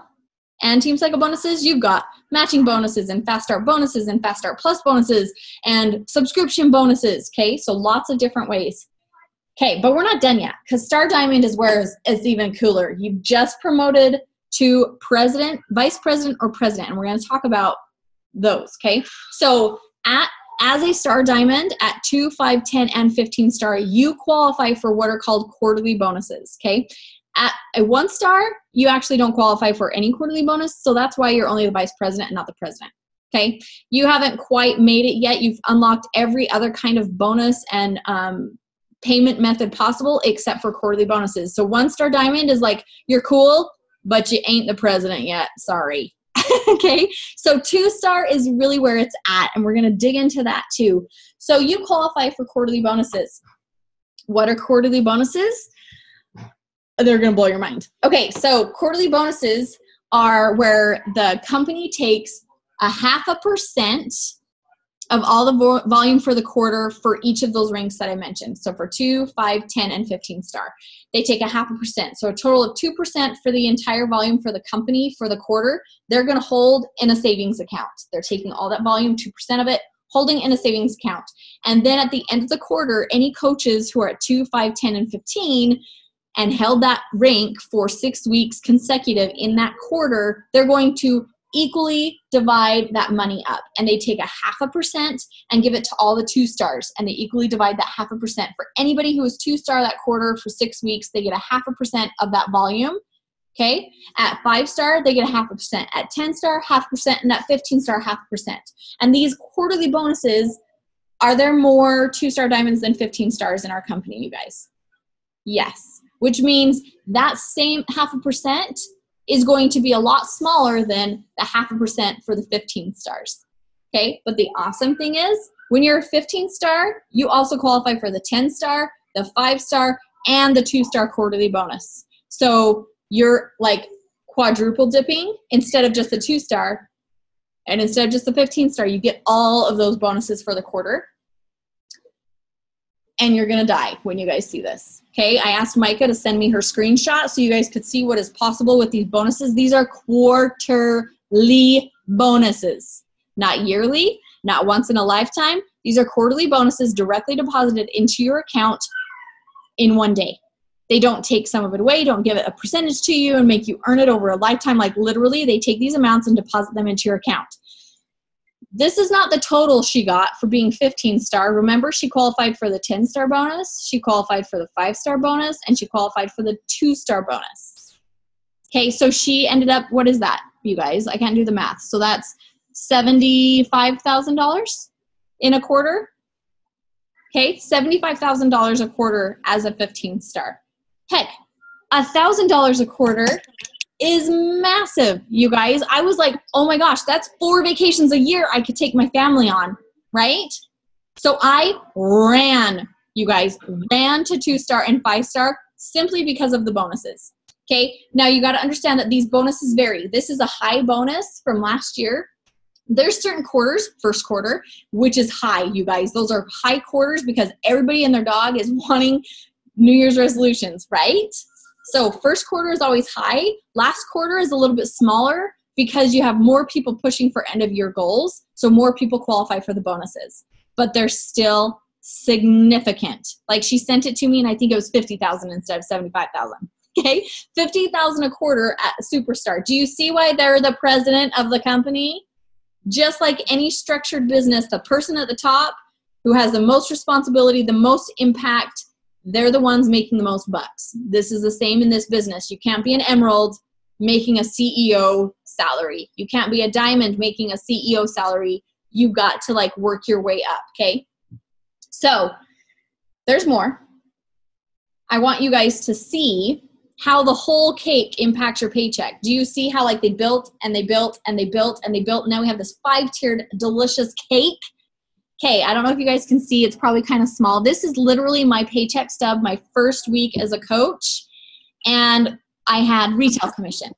and Team Cycle bonuses, you've got matching bonuses and Fast Start bonuses and Fast Start Plus bonuses and subscription bonuses, okay? So lots of different ways. Okay, but we're not done yet because Star Diamond is where it's even cooler. You've just promoted to president, vice president, or president, and we're going to talk about those, okay? So as a Star Diamond at 2, 5, 10, and 15 star, you qualify for what are called quarterly bonuses, okay? At a 1 star, you actually don't qualify for any quarterly bonus, so that's why you're only the vice president and not the president, okay? You haven't quite made it yet. You've unlocked every other kind of bonus and payment method possible except for quarterly bonuses. So 1 star diamond is like, you're cool, but you ain't the president yet. Sorry. Okay, so 2 star is really where it's at, and we're going to dig into that too. So you qualify for quarterly bonuses. What are quarterly bonuses? They're going to blow your mind. Okay, so quarterly bonuses are where the company takes 0.5% of all the volume for the quarter for each of those ranks that I mentioned. So for 2, 5, 10, and 15 star, they take 0.5%. So a total of 2% for the entire volume for the company for the quarter, they're going to hold in a savings account. They're taking all that volume, 2% of it, holding in a savings account. And then at the end of the quarter, any coaches who are at 2, 5, 10, and 15 and held that rank for 6 weeks consecutive in that quarter, they're going to equally divide that money up, and they take 0.5% and give it to all the 2 stars, and they equally divide that 0.5%. For anybody who was 2 star that quarter for 6 weeks, they get 0.5% of that volume. Okay, at 5 star, they get 0.5%. At 10 star, 0.5%, and at 15 star, 0.5%. And these quarterly bonuses, are there more 2 star diamonds than 15 stars in our company, you guys? Yes, which means that same 0.5% is going to be a lot smaller than the 0.5% for the 15 stars, okay? But the awesome thing is, when you're a 15 star, you also qualify for the 10 star, the 5 star, and the 2 star quarterly bonus. So you're like quadruple dipping instead of just the 2 star, and instead of just the 15 star, you get all of those bonuses for the quarter. And you're gonna die when you guys see this. Okay, I asked Micah to send me her screenshot so you guys could see what is possible with these bonuses. These are quarterly bonuses, not yearly, not once in a lifetime. These are quarterly bonuses directly deposited into your account in one day. They don't take some of it away, don't give it a percentage to you and make you earn it over a lifetime. Like literally, they take these amounts and deposit them into your account. This is not the total she got for being 15 star. Remember, she qualified for the 10 star bonus, she qualified for the 5 star bonus, and she qualified for the 2 star bonus. Okay, so she ended up, what is that, you guys? I can't do the math. So that's $75,000 in a quarter. Okay, $75,000 a quarter as a 15 star. Heck, $1,000 a quarter is massive, you guys. I was like, oh my gosh, that's 4 vacations a year I could take my family on, right? So I ran, you guys, ran to 2 star and 5 star simply because of the bonuses. Okay, now you got to understand that these bonuses vary. This is a high bonus from last year. There's certain quarters, first quarter, which is high, you guys. Those are high quarters because everybody and their dog is wanting New Year's resolutions, right? So first quarter is always high. Last quarter is a little bit smaller because you have more people pushing for end of year goals. So more people qualify for the bonuses, but they're still significant. Like she sent it to me and I think it was 50,000 instead of 75,000. Okay. 50,000 a quarter at Superstar. Do you see why they're the president of the company? Just like any structured business, the person at the top who has the most responsibility, the most impact, they're the ones making the most bucks. This is the same in this business. You can't be an emerald making a CEO salary. You can't be a diamond making a CEO salary. You've got to like work your way up, okay? So there's more. I want you guys to see how the whole cake impacts your paycheck. Do you see how like they built and they built and they built and they built? Now we have this 5-tiered delicious cake. Okay, I don't know if you guys can see, it's probably kind of small. This is literally my paycheck stub, my first week as a coach, and I had retail commission.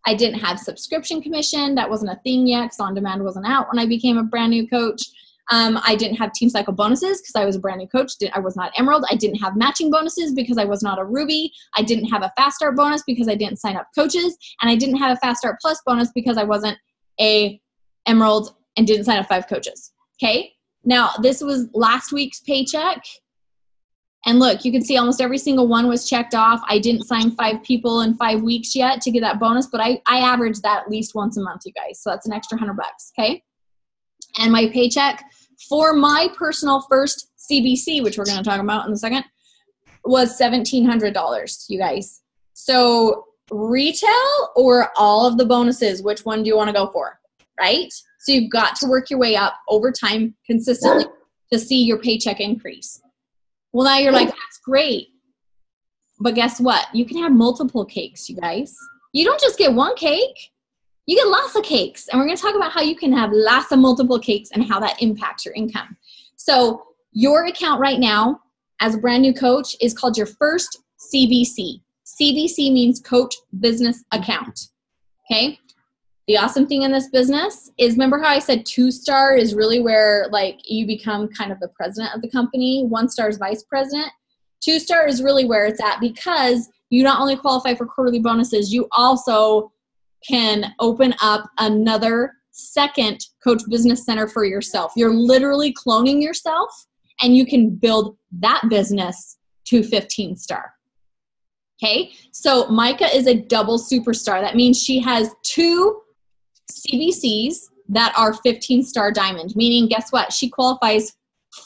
I didn't have subscription commission. That wasn't a thing yet because on demand wasn't out when I became a brand new coach. I didn't have team cycle bonuses because I was a brand new coach. I was not Emerald. I didn't have matching bonuses because I was not a Ruby. I didn't have a Fast Start bonus because I didn't sign up coaches. And I didn't have a Fast Start Plus bonus because I wasn't a Emerald and didn't sign up 5 coaches. Okay. Now this was last week's paycheck. And look, you can see almost every single one was checked off. I didn't sign 5 people in 5 weeks yet to get that bonus, but I average that at least once a month, you guys. So that's an extra $100, okay? And my paycheck for my personal first CBC, which we're going to talk about in a second, was $1,700, you guys. So retail or all of the bonuses, which one do you want to go for, right? So you've got to work your way up over time consistently to see your paycheck increase. Well, now you're like, that's great. But guess what? You can have multiple cakes, you guys. You don't just get one cake. You get lots of cakes. And we're going to talk about how you can have lots of multiple cakes and how that impacts your income. So your account right now as a brand new coach is called your first CBC. CBC means Coach Business Account. Okay? The awesome thing in this business is, remember how I said 2-star is really where like you become kind of the president of the company, 1-star is vice president. 2-star is really where it's at because you not only qualify for quarterly bonuses, you also can open up another second Coach Business Center for yourself. You're literally cloning yourself and you can build that business to 15-star. Okay, so Micah is a double superstar. That means she has 2 CBCs that are 15-star diamond, meaning guess what? She qualifies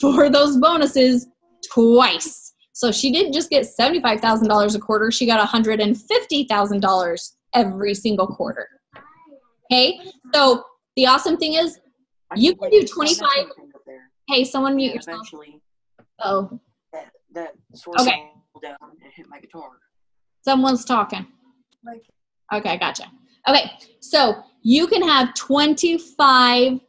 for those bonuses twice. So she didn't just get $75,000 a quarter. She got $150,000 every single quarter. Okay, so the awesome thing is you can do 25. Hey, someone mute yourself. Eventually, oh, that source okay. down and hit my guitar. Someone's talking. Okay, gotcha. Okay, so you can have 25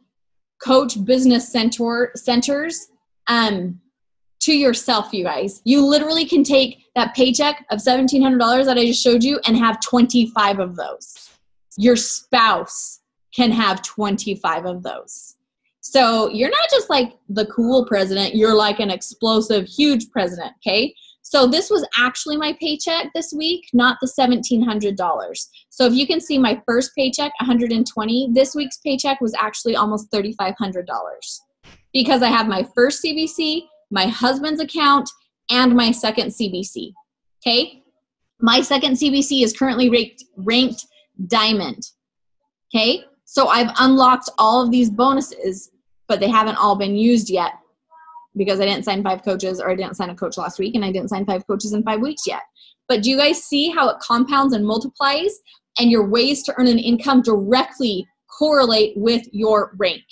Coach Business Centers to yourself, you guys. You literally can take that paycheck of $1,700 that I just showed you and have 25 of those. Your spouse can have 25 of those. So you're not just like the cool president, you're like an explosive, huge president, okay? So this was actually my paycheck this week, not the $1,700. So if you can see my first paycheck, $120, this week's paycheck was actually almost $3,500 because I have my first CBC, my husband's account, and my second CBC, okay? My second CBC is currently ranked diamond, okay? So I've unlocked all of these bonuses, but they haven't all been used yet because I didn't sign 5 coaches, or I didn't sign a coach last week, and I didn't sign 5 coaches in 5 weeks yet. But do you guys see how it compounds and multiplies, and your ways to earn an income directly correlate with your rank?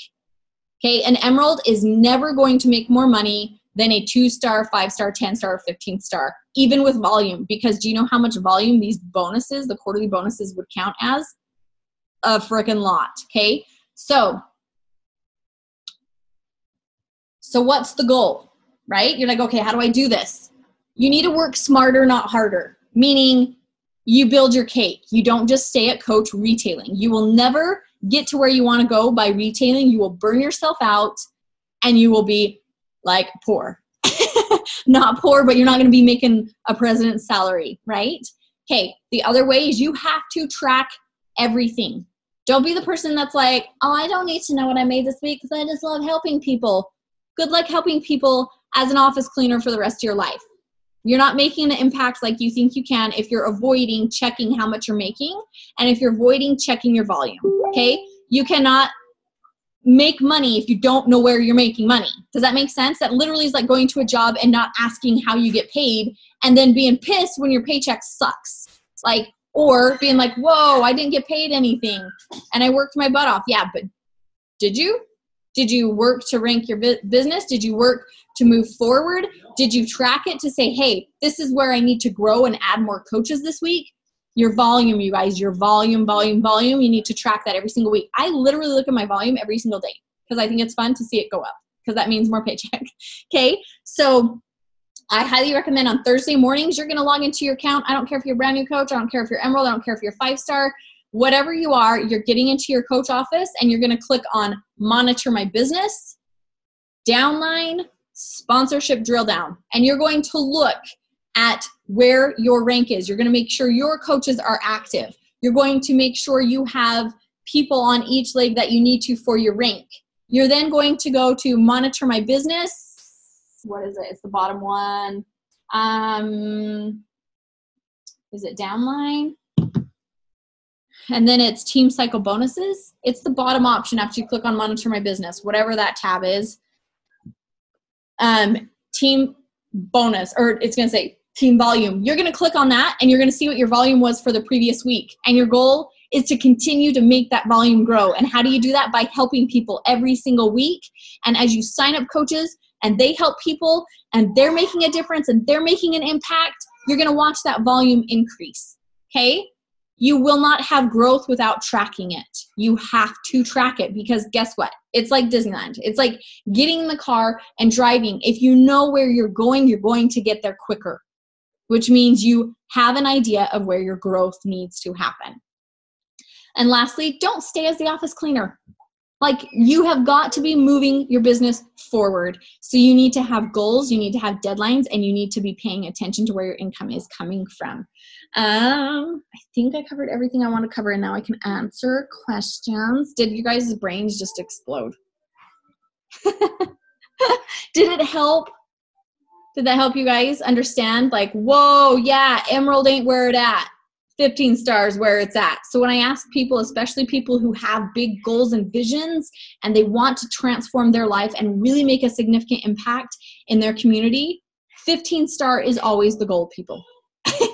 Okay, an Emerald is never going to make more money than a 2-star, 5-star, 10-star, or 15-star, even with volume, because do you know how much volume these bonuses, the quarterly bonuses, would count as? A freaking lot, okay? So what's the goal, right? You're like, okay, how do I do this? You need to work smarter, not harder, meaning you build your cake. You don't just stay at coach retailing. You will never get to where you want to go by retailing. You will burn yourself out and you will be like poor. Not poor, but you're not going to be making a president's salary, right? Okay, the other way is you have to track everything. Don't be the person that's like, oh, I don't need to know what I made this week because I just love helping people. Good luck helping people as an office cleaner for the rest of your life. You're not making an impact like you think you can if you're avoiding checking how much you're making and if you're avoiding checking your volume, okay? You cannot make money if you don't know where you're making money. Does that make sense? That literally is like going to a job and not asking how you get paid and then being pissed when your paycheck sucks. Like, or being like, whoa, I didn't get paid anything and I worked my butt off. Yeah, but did you? Did you work to rank your business? Did you work to move forward? Did you track it to say, hey, this is where I need to grow and add more coaches this week? Your volume, you guys, your volume. You need to track that every single week. I literally look at my volume every single day because I think it's fun to see it go up because that means more paycheck. Okay, so I highly recommend on Thursday mornings, you're going to log into your account. I don't care if you're a brand new coach. I don't care if you're Emerald. I don't care if you're 5-star. Whatever you are, you're getting into your coach office and you're going to click on monitor my business. downline, sponsorship drill down. And you're going to look at where your rank is. You're going to make sure your coaches are active. You're going to make sure you have people on each leg that you need to for your rank. You're then going to go to monitor my business. What is it? It's the bottom one. Is it downline? And then it's team cycle bonuses. It's the bottom option after you click on monitor my business, whatever that tab is. Team bonus, or it's going to say team volume. You're going to click on that and you're going to see what your volume was for the previous week. And your goal is to continue to make that volume grow. And how do you do that? By helping people every single week. And as you sign up coaches and they help people and they're making a difference and they're making an impact, you're going to watch that volume increase. Okay? You will not have growth without tracking it. You have to track it because guess what? It's like Disneyland. It's like getting in the car and driving. If you know where you're going to get there quicker, which means you have an idea of where your growth needs to happen. And lastly, don't stay as the office cleaner. Like, you have got to be moving your business forward. So you need to have goals, you need to have deadlines, and you need to be paying attention to where your income is coming from. I think I covered everything I want to cover, and now I can answer questions. Did you guys' brains just explode? Did it help? Did that help you guys understand? Like, whoa, yeah, Emerald ain't where it at. 15 stars where it's at. So when I ask people, especially people who have big goals and visions and they want to transform their life and really make a significant impact in their community, 15 star is always the goal, people.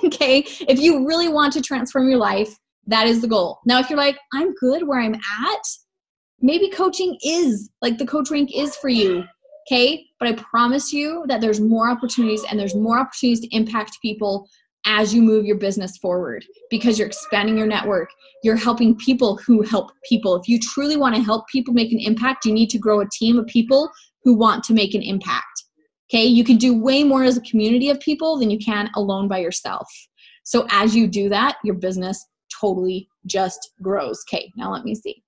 Okay? If you really want to transform your life, that is the goal. Now, if you're like, I'm good where I'm at, maybe coaching is, like the coach rank is for you. Okay? But I promise you that there's more opportunities and there's more opportunities to impact people as you move your business forward, because you're expanding your network. You're helping people who help people. If you truly want to help people make an impact, you need to grow a team of people who want to make an impact. Okay? You can do way more as a community of people than you can alone by yourself. So as you do that, your business totally just grows. Okay, now let me see.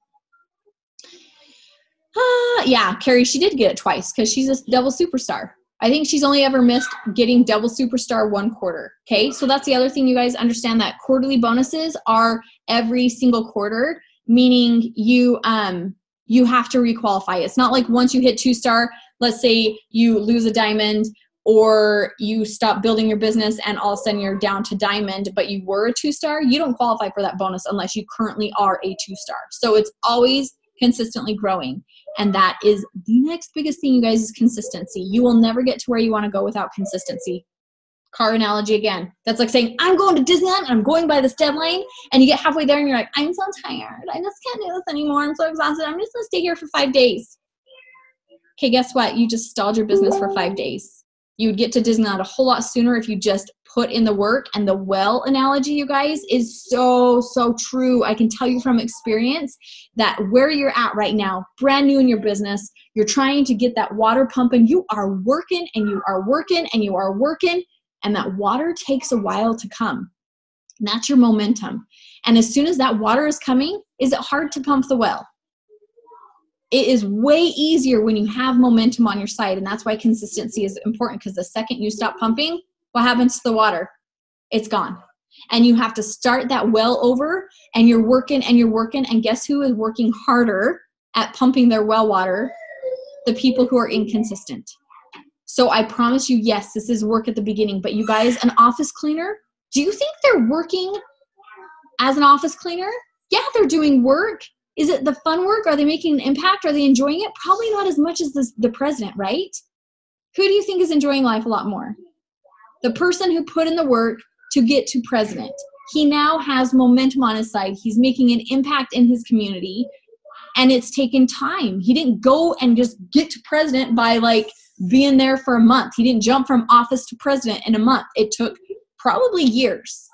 Yeah, Carrie, she did get it twice because she's a double superstar. I think she's only ever missed getting double superstar one quarter. Okay, so that's the other thing, you guys understand, that quarterly bonuses are every single quarter, meaning you have to requalify. It's not like once you hit 2-star, let's say you lose a diamond or you stop building your business and all of a sudden you're down to diamond, but you were a 2-star, you don't qualify for that bonus unless you currently are a 2-star. So it's always consistently growing. And that is the next biggest thing, you guys, is consistency. You will never get to where you want to go without consistency. Car analogy again. That's like saying, I'm going to Disneyland and I'm going by this deadline. And you get halfway there and you're like, I'm so tired. I just can't do this anymore. I'm so exhausted. I'm just going to stay here for 5 days. Okay, guess what? You just stalled your business for 5 days. You would get to Disneyland a whole lot sooner if you just put in the work. And the well analogy, you guys, is so, so true. I can tell you from experience that where you're at right now, brand new in your business, you're trying to get that water pumping. You are working and you are working and you are working, and that water takes a while to come. And that's your momentum. And as soon as that water is coming, is it hard to pump the well? It is way easier when you have momentum on your side. And that's why consistency is important, because the second you stop pumping, what happens to the water? It's gone. And you have to start that well over, and you're working and you're working. And guess who is working harder at pumping their well water? The people who are inconsistent. So I promise you, yes, this is work at the beginning. But you guys, an office cleaner, do you think they're working as an office cleaner? Yeah, they're doing work. Is it the fun work? Are they making an impact? Are they enjoying it? Probably not as much as the president, right? Who do you think is enjoying life a lot more? The person who put in the work to get to president. He now has momentum on his side. He's making an impact in his community, and it's taken time. He didn't go and just get to president by like being there for a month. He didn't jump from office to president in a month. It took probably years.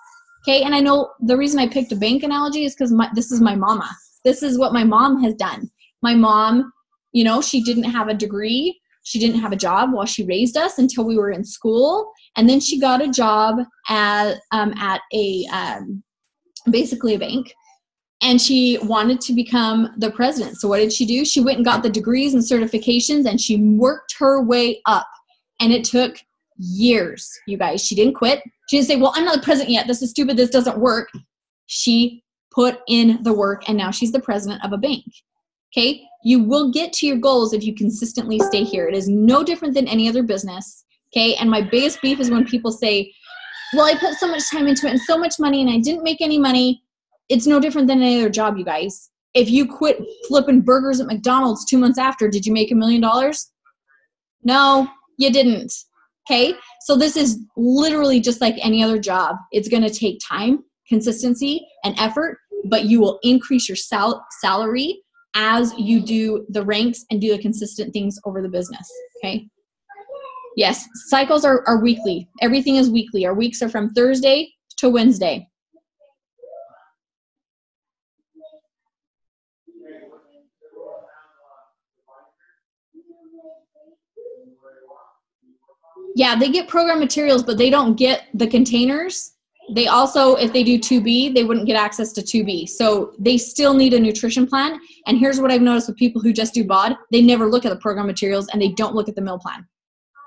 Okay, and I know the reason I picked a bank analogy is because this is my mama. This is what my mom has done. My mom, you know, she didn't have a degree. She didn't have a job while she raised us until we were in school. And then she got a job at basically a bank. and she wanted to become the president. So what did she do? She went and got the degrees and certifications, and she worked her way up. And it took years, you guys. She didn't quit. She didn't say, well, I'm not the president yet. This is stupid. This doesn't work. She put in the work, and now she's the president of a bank. Okay? You will get to your goals if you consistently stay here. It is no different than any other business. Okay? And my biggest beef is when people say, well, I put so much time into it and so much money and I didn't make any money. It's no different than any other job, you guys. If you quit flipping burgers at McDonald's 2 months after, did you make $1 million? No, you didn't. Okay? So this is literally just like any other job. It's going to take time, consistency, and effort, but you will increase your salary as you do the ranks and do the consistent things over the business. Okay? Yes, cycles are weekly. Everything is weekly. Our weeks are from Thursday to Wednesday. Yeah, they get program materials, but they don't get the containers. They also, if they do 2B, they wouldn't get access to 2B. So they still need a nutrition plan. And here's what I've noticed with people who just do BOD. They never look at the program materials and they don't look at the meal plan.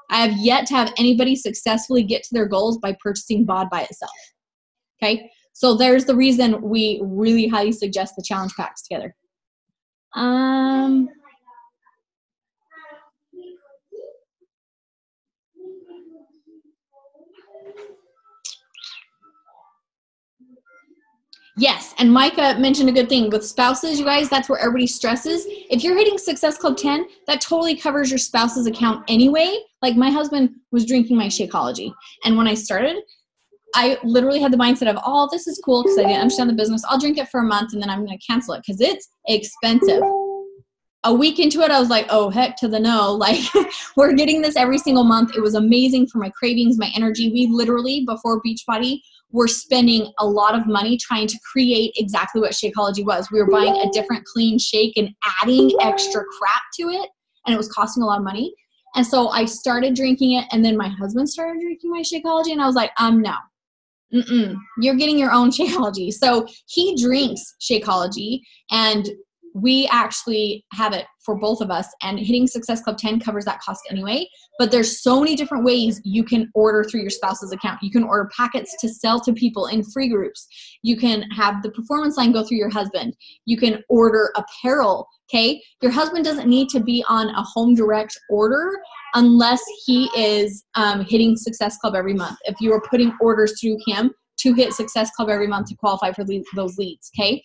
I have yet to have anybody successfully get to their goals by purchasing BOD by itself. Okay? So there's the reason we really highly suggest the challenge packs together. Yes, and Micah mentioned a good thing. With spouses, you guys, that's where everybody stresses. If you're hitting Success Club 10, that totally covers your spouse's account anyway. Like my husband was drinking my Shakeology. And when I started, I literally had the mindset of, oh, this is cool because I didn't understand the business. I'll drink it for a month and then I'm going to cancel it because it's expensive. A week into it, I was like, oh, heck to the no. Like, we're getting this every single month. It was amazing for my cravings, my energy. We literally, before Beachbody, were spending a lot of money trying to create exactly what Shakeology was. We were buying a different clean shake and adding extra crap to it, and it was costing a lot of money. And so I started drinking it, and then my husband started drinking my Shakeology, and I was like, no. You're getting your own Shakeology. So he drinks Shakeology, and we actually have it for both of us, and hitting Success Club 10 covers that cost anyway. But there's so many different ways you can order through your spouse's account. You can order packets to sell to people in free groups. You can have the performance line go through your husband. You can order apparel, okay? Your husband doesn't need to be on a home direct order unless he is hitting Success Club every month. If you are putting orders through him to hit Success Club every month to qualify for those leads, okay?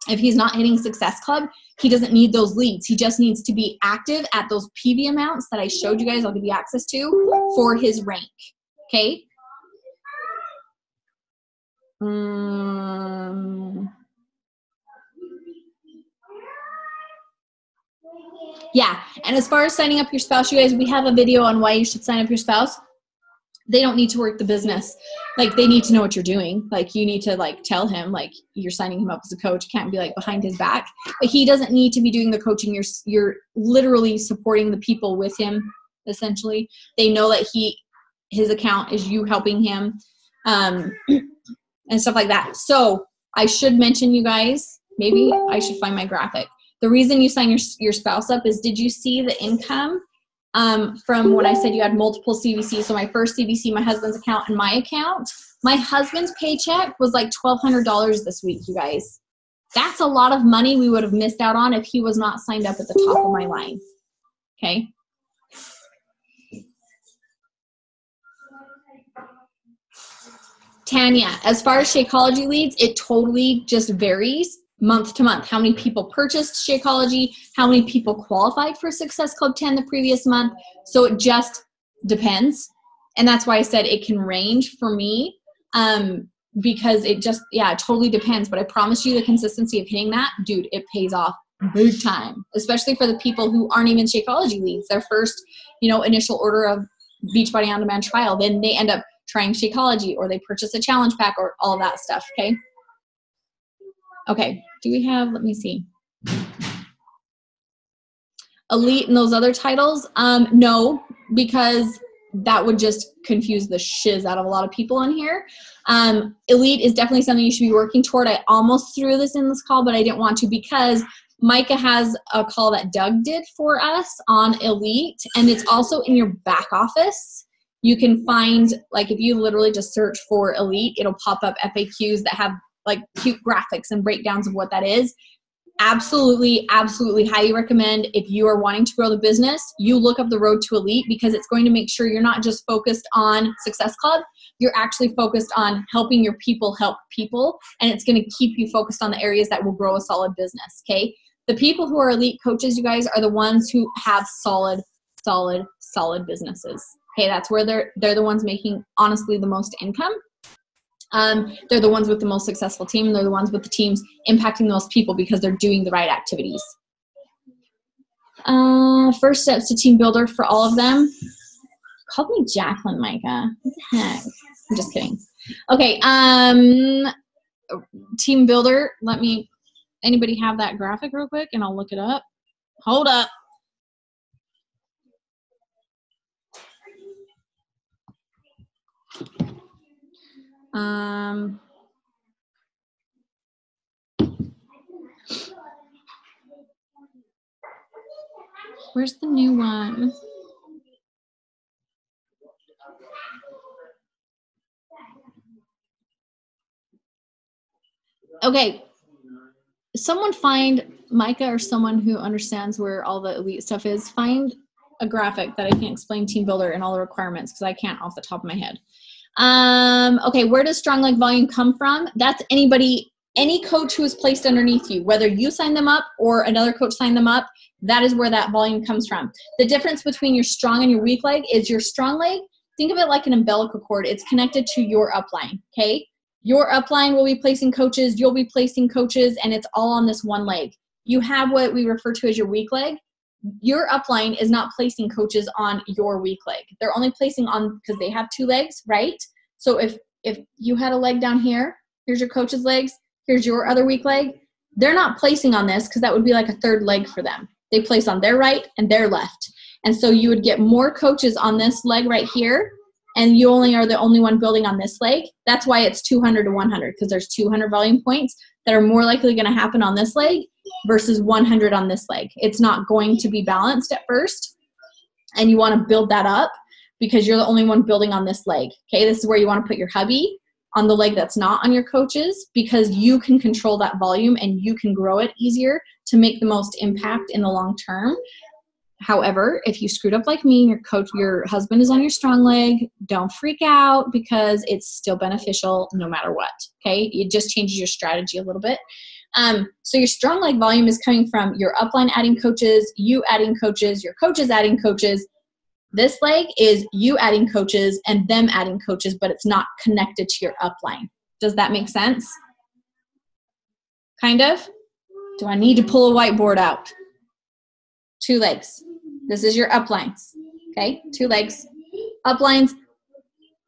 If he's not hitting Success Club, he doesn't need those leads. He just needs to be active at those PV amounts that I showed you guys I'll give you access to for his rank, okay? Yeah, and as far as signing up your spouse, you guys, we have a video on why you should sign up your spouse. They don't need to work the business. Like, they need to know what you're doing. Like, you need to, like, tell him, like, you're signing him up as a coach. You can't be, like, behind his back. But he doesn't need to be doing the coaching. You're literally supporting the people with him, essentially. They know that his account is you helping him, and stuff like that. So I should mention, you guys, maybe I should find my graphic. The reason you sign your spouse up is, did you see the income from when I said you had multiple CVCs? So my first CVC, my husband's account, and my account. My husband's paycheck was like $1,200 this week, you guys. That's a lot of money we would have missed out on if he was not signed up at the top of my line. Okay. Tanya, as far as Shakeology leads, it totally just varies month to month. How many people purchased Shakeology, how many people qualified for Success Club 10 the previous month. So it just depends. And that's why I said it can range for me, because it just, it totally depends. But I promise you the consistency of hitting that, dude, it pays off big time, especially for the people who aren't even Shakeology leads. Their first, initial order of Beachbody On Demand trial, then they end up trying Shakeology, or they purchase a challenge pack, or all of that stuff, okay? Okay, do we have, let me see. Elite and those other titles? No, because that would just confuse the shiz out of a lot of people on here. Elite is definitely something you should be working toward. I almost threw this in this call, but I didn't want to because Micah has a call that Doug did for us on Elite, and it's also in your back office. You can find, like, if you literally just search for Elite, it'll pop up FAQs that have like cute graphics and breakdowns of what that is. Absolutely, absolutely highly recommend, if you are wanting to grow the business, you look up the road to Elite, because it's going to make sure you're not just focused on Success Club, you're actually focused on helping your people help people, and it's going to keep you focused on the areas that will grow a solid business, okay? The people who are Elite coaches, you guys, are the ones who have solid businesses. Okay, that's where they're the ones making, honestly, the most income. They're the ones with the most successful team, and they're the ones with the teams impacting the most people because they're doing the right activities. First steps to team builder for all of them. Call me Jacqueline, Micah. What the heck? I'm just kidding. Okay, team builder. Anybody have that graphic real quick, and I'll look it up. Hold up. Where's the new one? Okay. Someone find Micah, or someone who understands where all the Elite stuff is, find a graphic that I can explain team builder and all the requirements, because I can't off the top of my head. Okay, where does strong leg volume come from? That's any coach who is placed underneath you, whether you sign them up or another coach signed them up, that is where that volume comes from. The difference between your strong and your weak leg is your strong leg, think of it like an umbilical cord. It's connected to your upline, okay? Your upline will be placing coaches, you'll be placing coaches, and it's all on this one leg. You have what we refer to as your weak leg. Your upline is not placing coaches on your weak leg. They're only placing on, because they have two legs, right? So if you had a leg down here, here's your coach's legs, here's your other weak leg, they're not placing on this, because that would be like a third leg for them. They place on their right and their left. And so you would get more coaches on this leg right here, and you only are the only one building on this leg. That's why it's 200 to 100, because there's 200 volume points that are more likely going to happen on this leg versus 100 on this leg. It's not going to be balanced at first, and you want to build that up because you're the only one building on this leg. Okay, this is where you want to put your hubby, on the leg that's not on your coaches, because you can control that volume and you can grow it easier to make the most impact in the long term. However, if you screwed up like me, your husband is on your strong leg, don't freak out, because it's still beneficial no matter what, okay? It just changes your strategy a little bit. So your strong leg volume is coming from your upline adding coaches, you adding coaches, your coaches adding coaches. This leg is you adding coaches and them adding coaches, but it's not connected to your upline. Does that make sense? Kind of? Do I need to pull a whiteboard out? 2 legs. This is your uplines, okay? 2 legs. Uplines,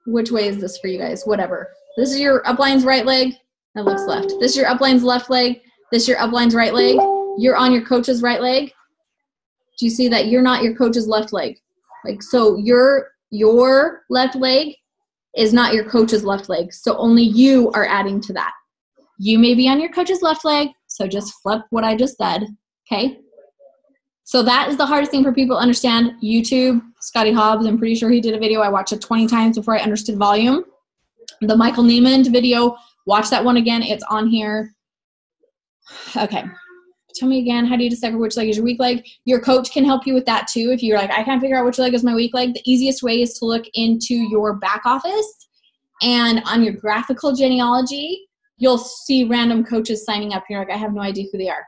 which way is this for you guys? Whatever. This is your upline's right leg, that looks left. This is your upline's left leg. This is your upline's right leg. You're on your coach's right leg. Do you see that you're not your coach's left leg? Like, so your left leg is not your coach's left leg. So only you are adding to that. You may be on your coach's left leg, so just flip what I just said, okay? So that is the hardest thing for people to understand. YouTube, Scotty Hobbs, I'm pretty sure he did a video. I watched it 20 times before I understood volume. The Michael Neiman video, watch that one again. It's on here. Okay. Tell me again, how do you decipher which leg is your weak leg? Your coach can help you with that too. If you're like, I can't figure out which leg is my weak leg, the easiest way is to look into your back office, and on your graphical genealogy, you'll see random coaches signing up. You're like, I have no idea who they are.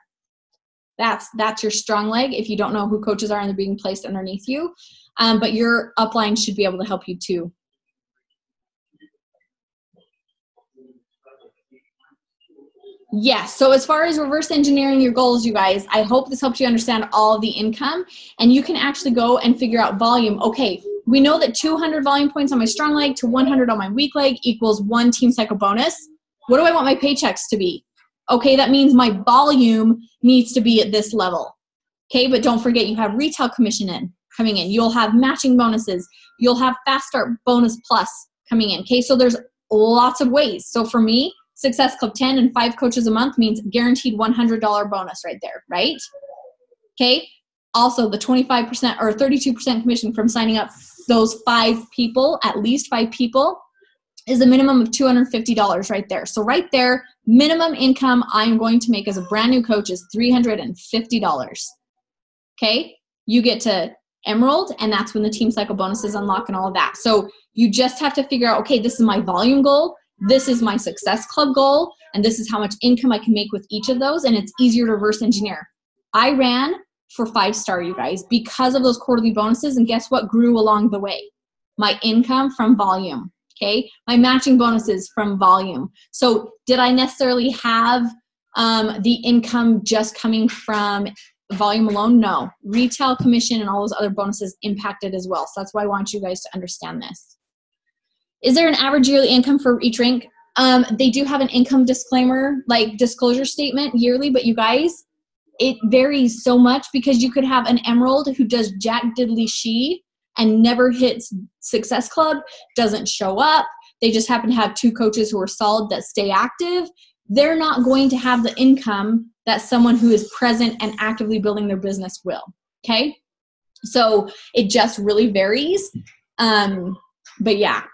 That's your strong leg if you don't know who coaches are and they're being placed underneath you. But your upline should be able to help you too. Yes, so as far as reverse engineering your goals, you guys, I hope this helps you understand all of the income, and you can actually go and figure out volume. Okay, we know that 200 volume points on my strong leg to 100 on my weak leg equals 1 team cycle bonus. What do I want my paychecks to be? Okay, that means my volume needs to be at this level. Okay, but don't forget you have retail commission in. coming in. You'll have matching bonuses. You'll have Fast Start Bonus Plus coming in. Okay, so there's lots of ways. So for me, Success Club 10 and 5 coaches a month means guaranteed $100 bonus right there, right? Okay, also the 25% or 32% commission from signing up those 5 people, at least 5 people, is a minimum of $250 right there. So right there, minimum income I'm going to make as a brand new coach is $350. Okay, you get to Emerald, and that's when the team cycle bonuses unlock and all of that. So you just have to figure out, okay, this is my volume goal, this is my Success Club goal, and this is how much income I can make with each of those, and it's easier to reverse engineer. I ran for 5-star, you guys, because of those quarterly bonuses, and guess what grew along the way? My income from volume. Okay, my matching bonuses from volume. So did I necessarily have the income just coming from volume alone? No. Retail commission and all those other bonuses impacted as well. So that's why I want you guys to understand this. Is there an average yearly income for each rank? They do have an income disclaimer, like disclosure statement yearly, but you guys, it varies so much because you could have an Emerald who does jack diddly she and never hits Success Club, doesn't show up. They just happen to have 2 coaches who are solid that stay active. They're not going to have the income that someone who is present and actively building their business will, okay? So it just really varies. But yeah,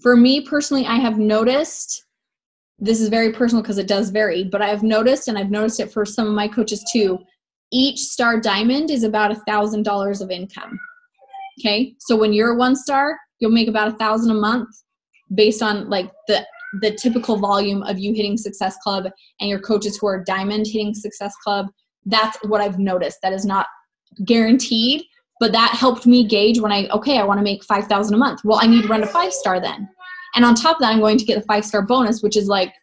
for me personally, I have noticed, this is very personal because it does vary, but I have noticed, and I've noticed it for some of my coaches too, each star diamond is about $1,000 of income. Okay, so when you're a 1-star, you'll make about $1,000 a month based on like the typical volume of you hitting Success Club and your coaches who are diamond hitting Success Club. That's what I've noticed. That is not guaranteed, but that helped me gauge when I want to make $5,000 a month. Well, I need to run a 5-star then. And on top of that, I'm going to get the 5-star bonus, which is like,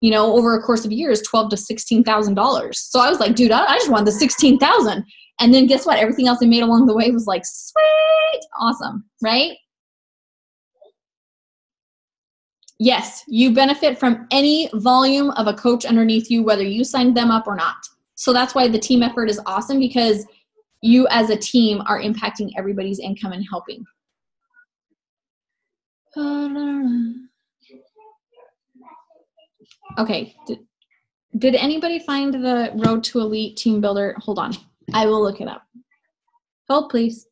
you know, over a course of years, $12,000 to $16,000. So I was like, dude, I just want the $16,000. And then guess what? Everything else I made along the way was like, sweet, awesome, right? Yes, you benefit from any volume of a coach underneath you, whether you signed them up or not. So that's why the team effort is awesome, because you as a team are impacting everybody's income and helping. Okay, did anybody find the Road to Elite Team Builder? Hold on, I will look it up. Hold, please.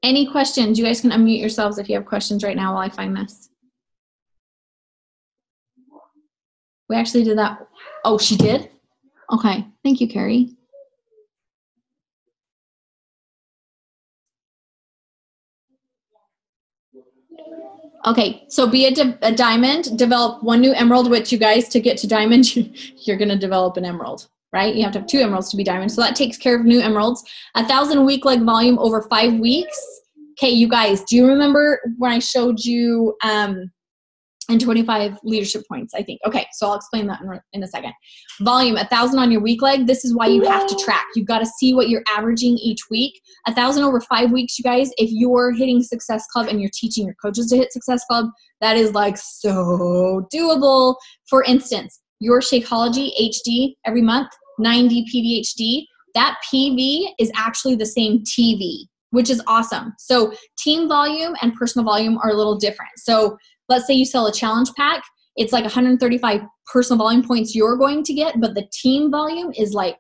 Any questions? You guys can unmute yourselves if you have questions right now while I find this. We actually did that. Oh, she did? Okay, thank you, Carrie. Okay, so be a diamond, develop 1 new emerald, which you guys, to get to diamond, you're going to develop an emerald, right? You have to have 2 emeralds to be diamond. So that takes care of new emeralds. 1,000 week leg volume over 5 weeks. Okay, you guys, do you remember when I showed you and 25 leadership points, I think. Okay, so I'll explain that in a second. Volume, 1,000 on your week leg. This is why you have to track. You've got to see what you're averaging each week. 1,000 over 5 weeks, you guys. If you're hitting Success Club and you're teaching your coaches to hit Success Club, that is like so doable. For instance, your Shakeology HD every month, 90 PVHD. That PV is actually the same TV, which is awesome. So team volume and personal volume are a little different. So let's say you sell a challenge pack. It's like 135 personal volume points you're going to get, but the team volume is like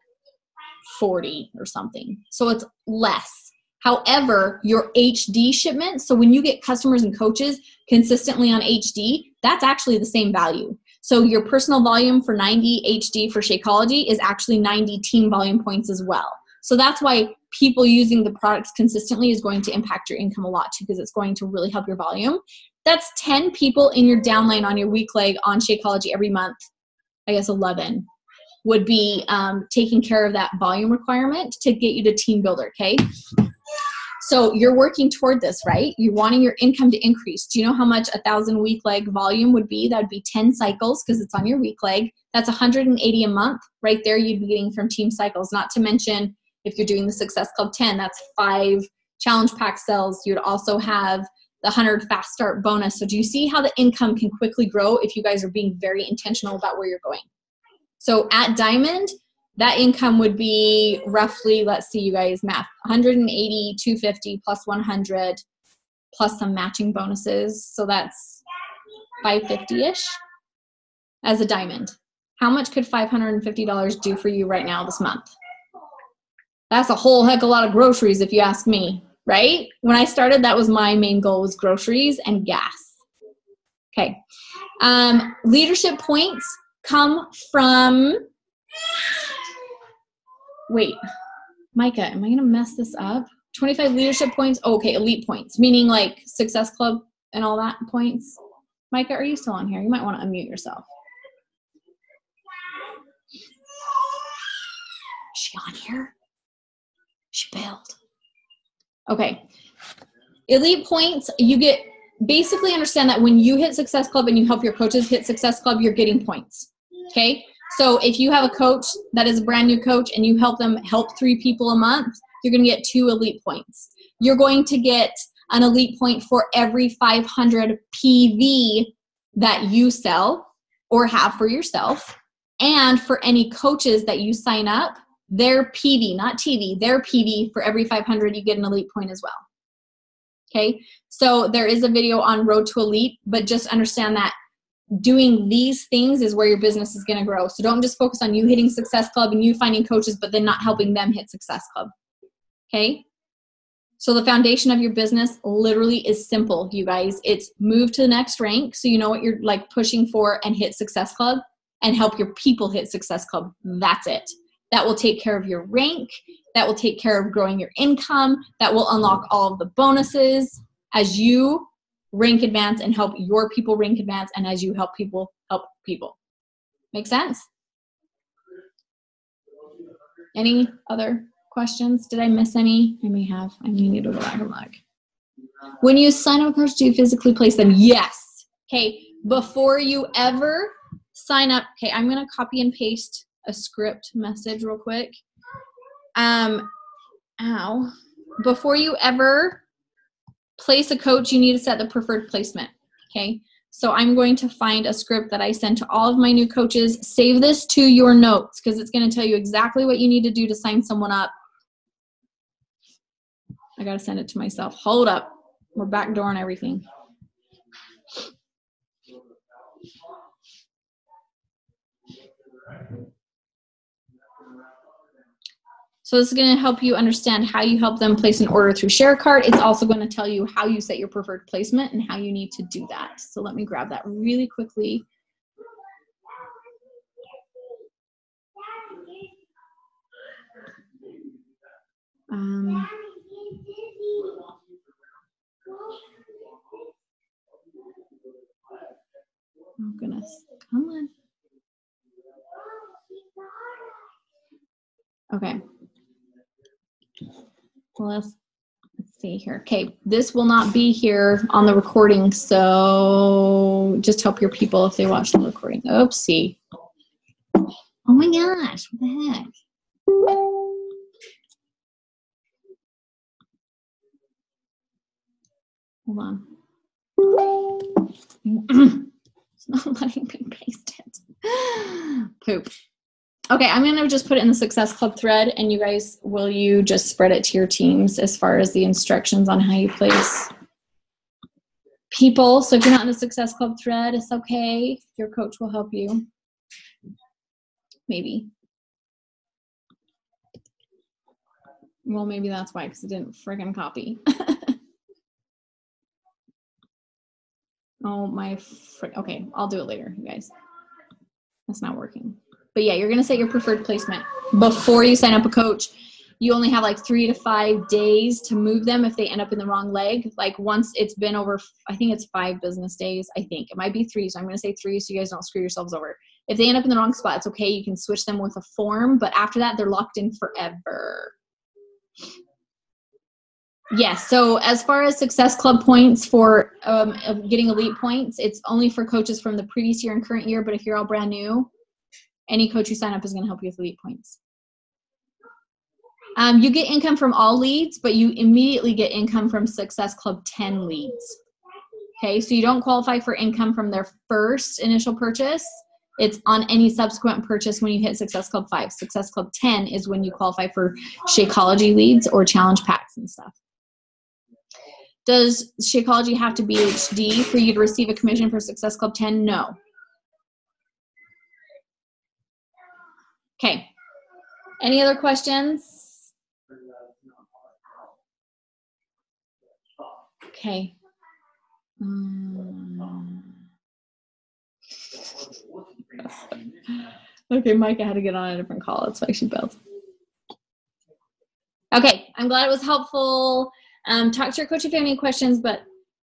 40 or something. So it's less. However, your HD shipment, so when you get customers and coaches consistently on HD, that's actually the same value. So your personal volume for 90 HD for Shakeology is actually 90 team volume points as well. So that's why people using the products consistently is going to impact your income a lot too, because it's going to really help your volume. That's 10 people in your downline on your week leg on Shakeology every month. I guess 11 would be taking care of that volume requirement to get you to team builder, okay? So you're working toward this, right? You're wanting your income to increase. Do you know how much 1,000 week leg volume would be? That would be 10 cycles because it's on your week leg. That's 180 a month right there you'd be getting from team cycles. Not to mention if you're doing the Success Club 10, that's 5 challenge pack cells. You'd also have the 100 fast start bonus. So do you see how the income can quickly grow if you guys are being very intentional about where you're going? So at Diamond, that income would be roughly, let's see, you guys, math, 180, 250 plus 100 plus some matching bonuses. So that's 550-ish as a Diamond. How much could $550 do for you right now this month? That's a whole heck of a lot of groceries if you ask me, right? When I started, that was my main goal, was groceries and gas. Okay. Leadership points come from, wait, Micah, am I going to mess this up? 25 leadership points. Oh, okay, elite points, meaning like Success Club and all that points. Micah, are you still on here? You might want to unmute yourself. Is she on here? She bailed. Okay. Elite points, you get, basically understand that when you hit Success Club and you help your coaches hit Success Club, you're getting points. Okay? So if you have a coach that is a brand new coach and you help them help 3 people a month, you're going to get 2 elite points. You're going to get an elite point for every 500 PV that you sell or have for yourself. And for any coaches that you sign up, their PV, not TV, their PV, for every 500, you get an elite point as well. Okay? So there is a video on Road to Elite, but just understand that doing these things is where your business is going to grow. So don't just focus on you hitting Success Club and you finding coaches, but then not helping them hit Success Club. Okay? So the foundation of your business literally is simple, you guys. It's move to the next rank so you know what you're like pushing for, and hit Success Club and help your people hit Success Club. That's it. That will take care of your rank. That will take care of growing your income. That will unlock all of the bonuses as you rank advance and help your people rank advance, and as you help people help people. Make sense? Any other questions? Did I miss any? I may have. I may need to go back and look. When you sign up a coach, do you physically place them? Yes. Okay. Before you ever sign up, okay, I'm going to copy and paste a script message real quick. Before you ever place a coach, you need to set the preferred placement. Okay. So I'm going to find a script that I send to all of my new coaches. Save this to your notes because it's going to tell you exactly what you need to do to sign someone up. I got to send it to myself. Hold up. We're backdooring everything. So this is going to help you understand how you help them place an order through ShareCart. It's also going to tell you how you set your preferred placement and how you need to do that. So let me grab that really quickly. Oh goodness, come on. Okay. Well, let's see here. Okay, this will not be here on the recording, so just help your people if they watch the recording. Oopsie. Oh my gosh, what the heck? Hold on. It's not letting me paste it. Poop. Okay, I'm going to just put it in the Success Club thread, and you guys, will you just spread it to your teams as far as the instructions on how you place people? So if you're not in the Success Club thread, it's okay. Your coach will help you. Maybe. Well, maybe that's why, because it didn't friggin' copy. Oh, okay, I'll do it later, you guys. That's not working. But yeah, you're going to set your preferred placement before you sign up a coach. You only have like 3 to 5 days to move them if they end up in the wrong leg. Like once it's been over, I think it's 5 business days. I think it might be 3. So I'm going to say 3 so you guys don't screw yourselves over. If they end up in the wrong spot, it's okay. You can switch them with a form, but after that, they're locked in forever. Yes. So as far as Success Club points for getting elite points, it's only for coaches from the previous year and current year. But if you're all brand new, any coach you sign up is going to help you with elite points. You get income from all leads, but you immediately get income from Success Club 10 leads. Okay, so you don't qualify for income from their first initial purchase. It's on any subsequent purchase when you hit Success Club 5. Success Club 10 is when you qualify for Shakeology leads or challenge packs and stuff. Does Shakeology have to be HD for you to receive a commission for Success Club 10? No. Okay. Any other questions? Okay. Okay, Micah had to get on a different call. That's why she bailed. Okay, I'm glad it was helpful. Talk to your coach if you have any questions, but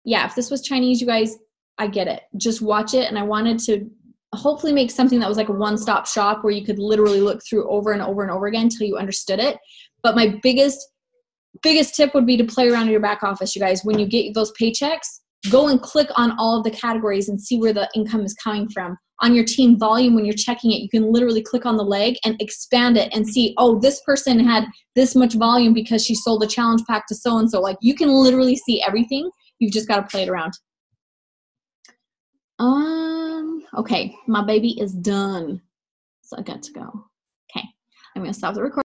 yeah, if this was Chinese, you guys, I get it. Just watch it, and I wanted to hopefully make something that was like a one-stop shop where you could literally look through over and over and over again until you understood it. But my biggest tip would be to play around in your back office, you guys. When you get those paychecks, go and click on all of the categories and see where the income is coming from. On your team volume, when you're checking it, you can literally click on the leg and expand it and see, oh, this person had this much volume because she sold a challenge pack to so-and-so. Like, you can literally see everything. You've just got to play it around. Okay, my baby is done. So I got to go. Okay, I'm going to stop the recording.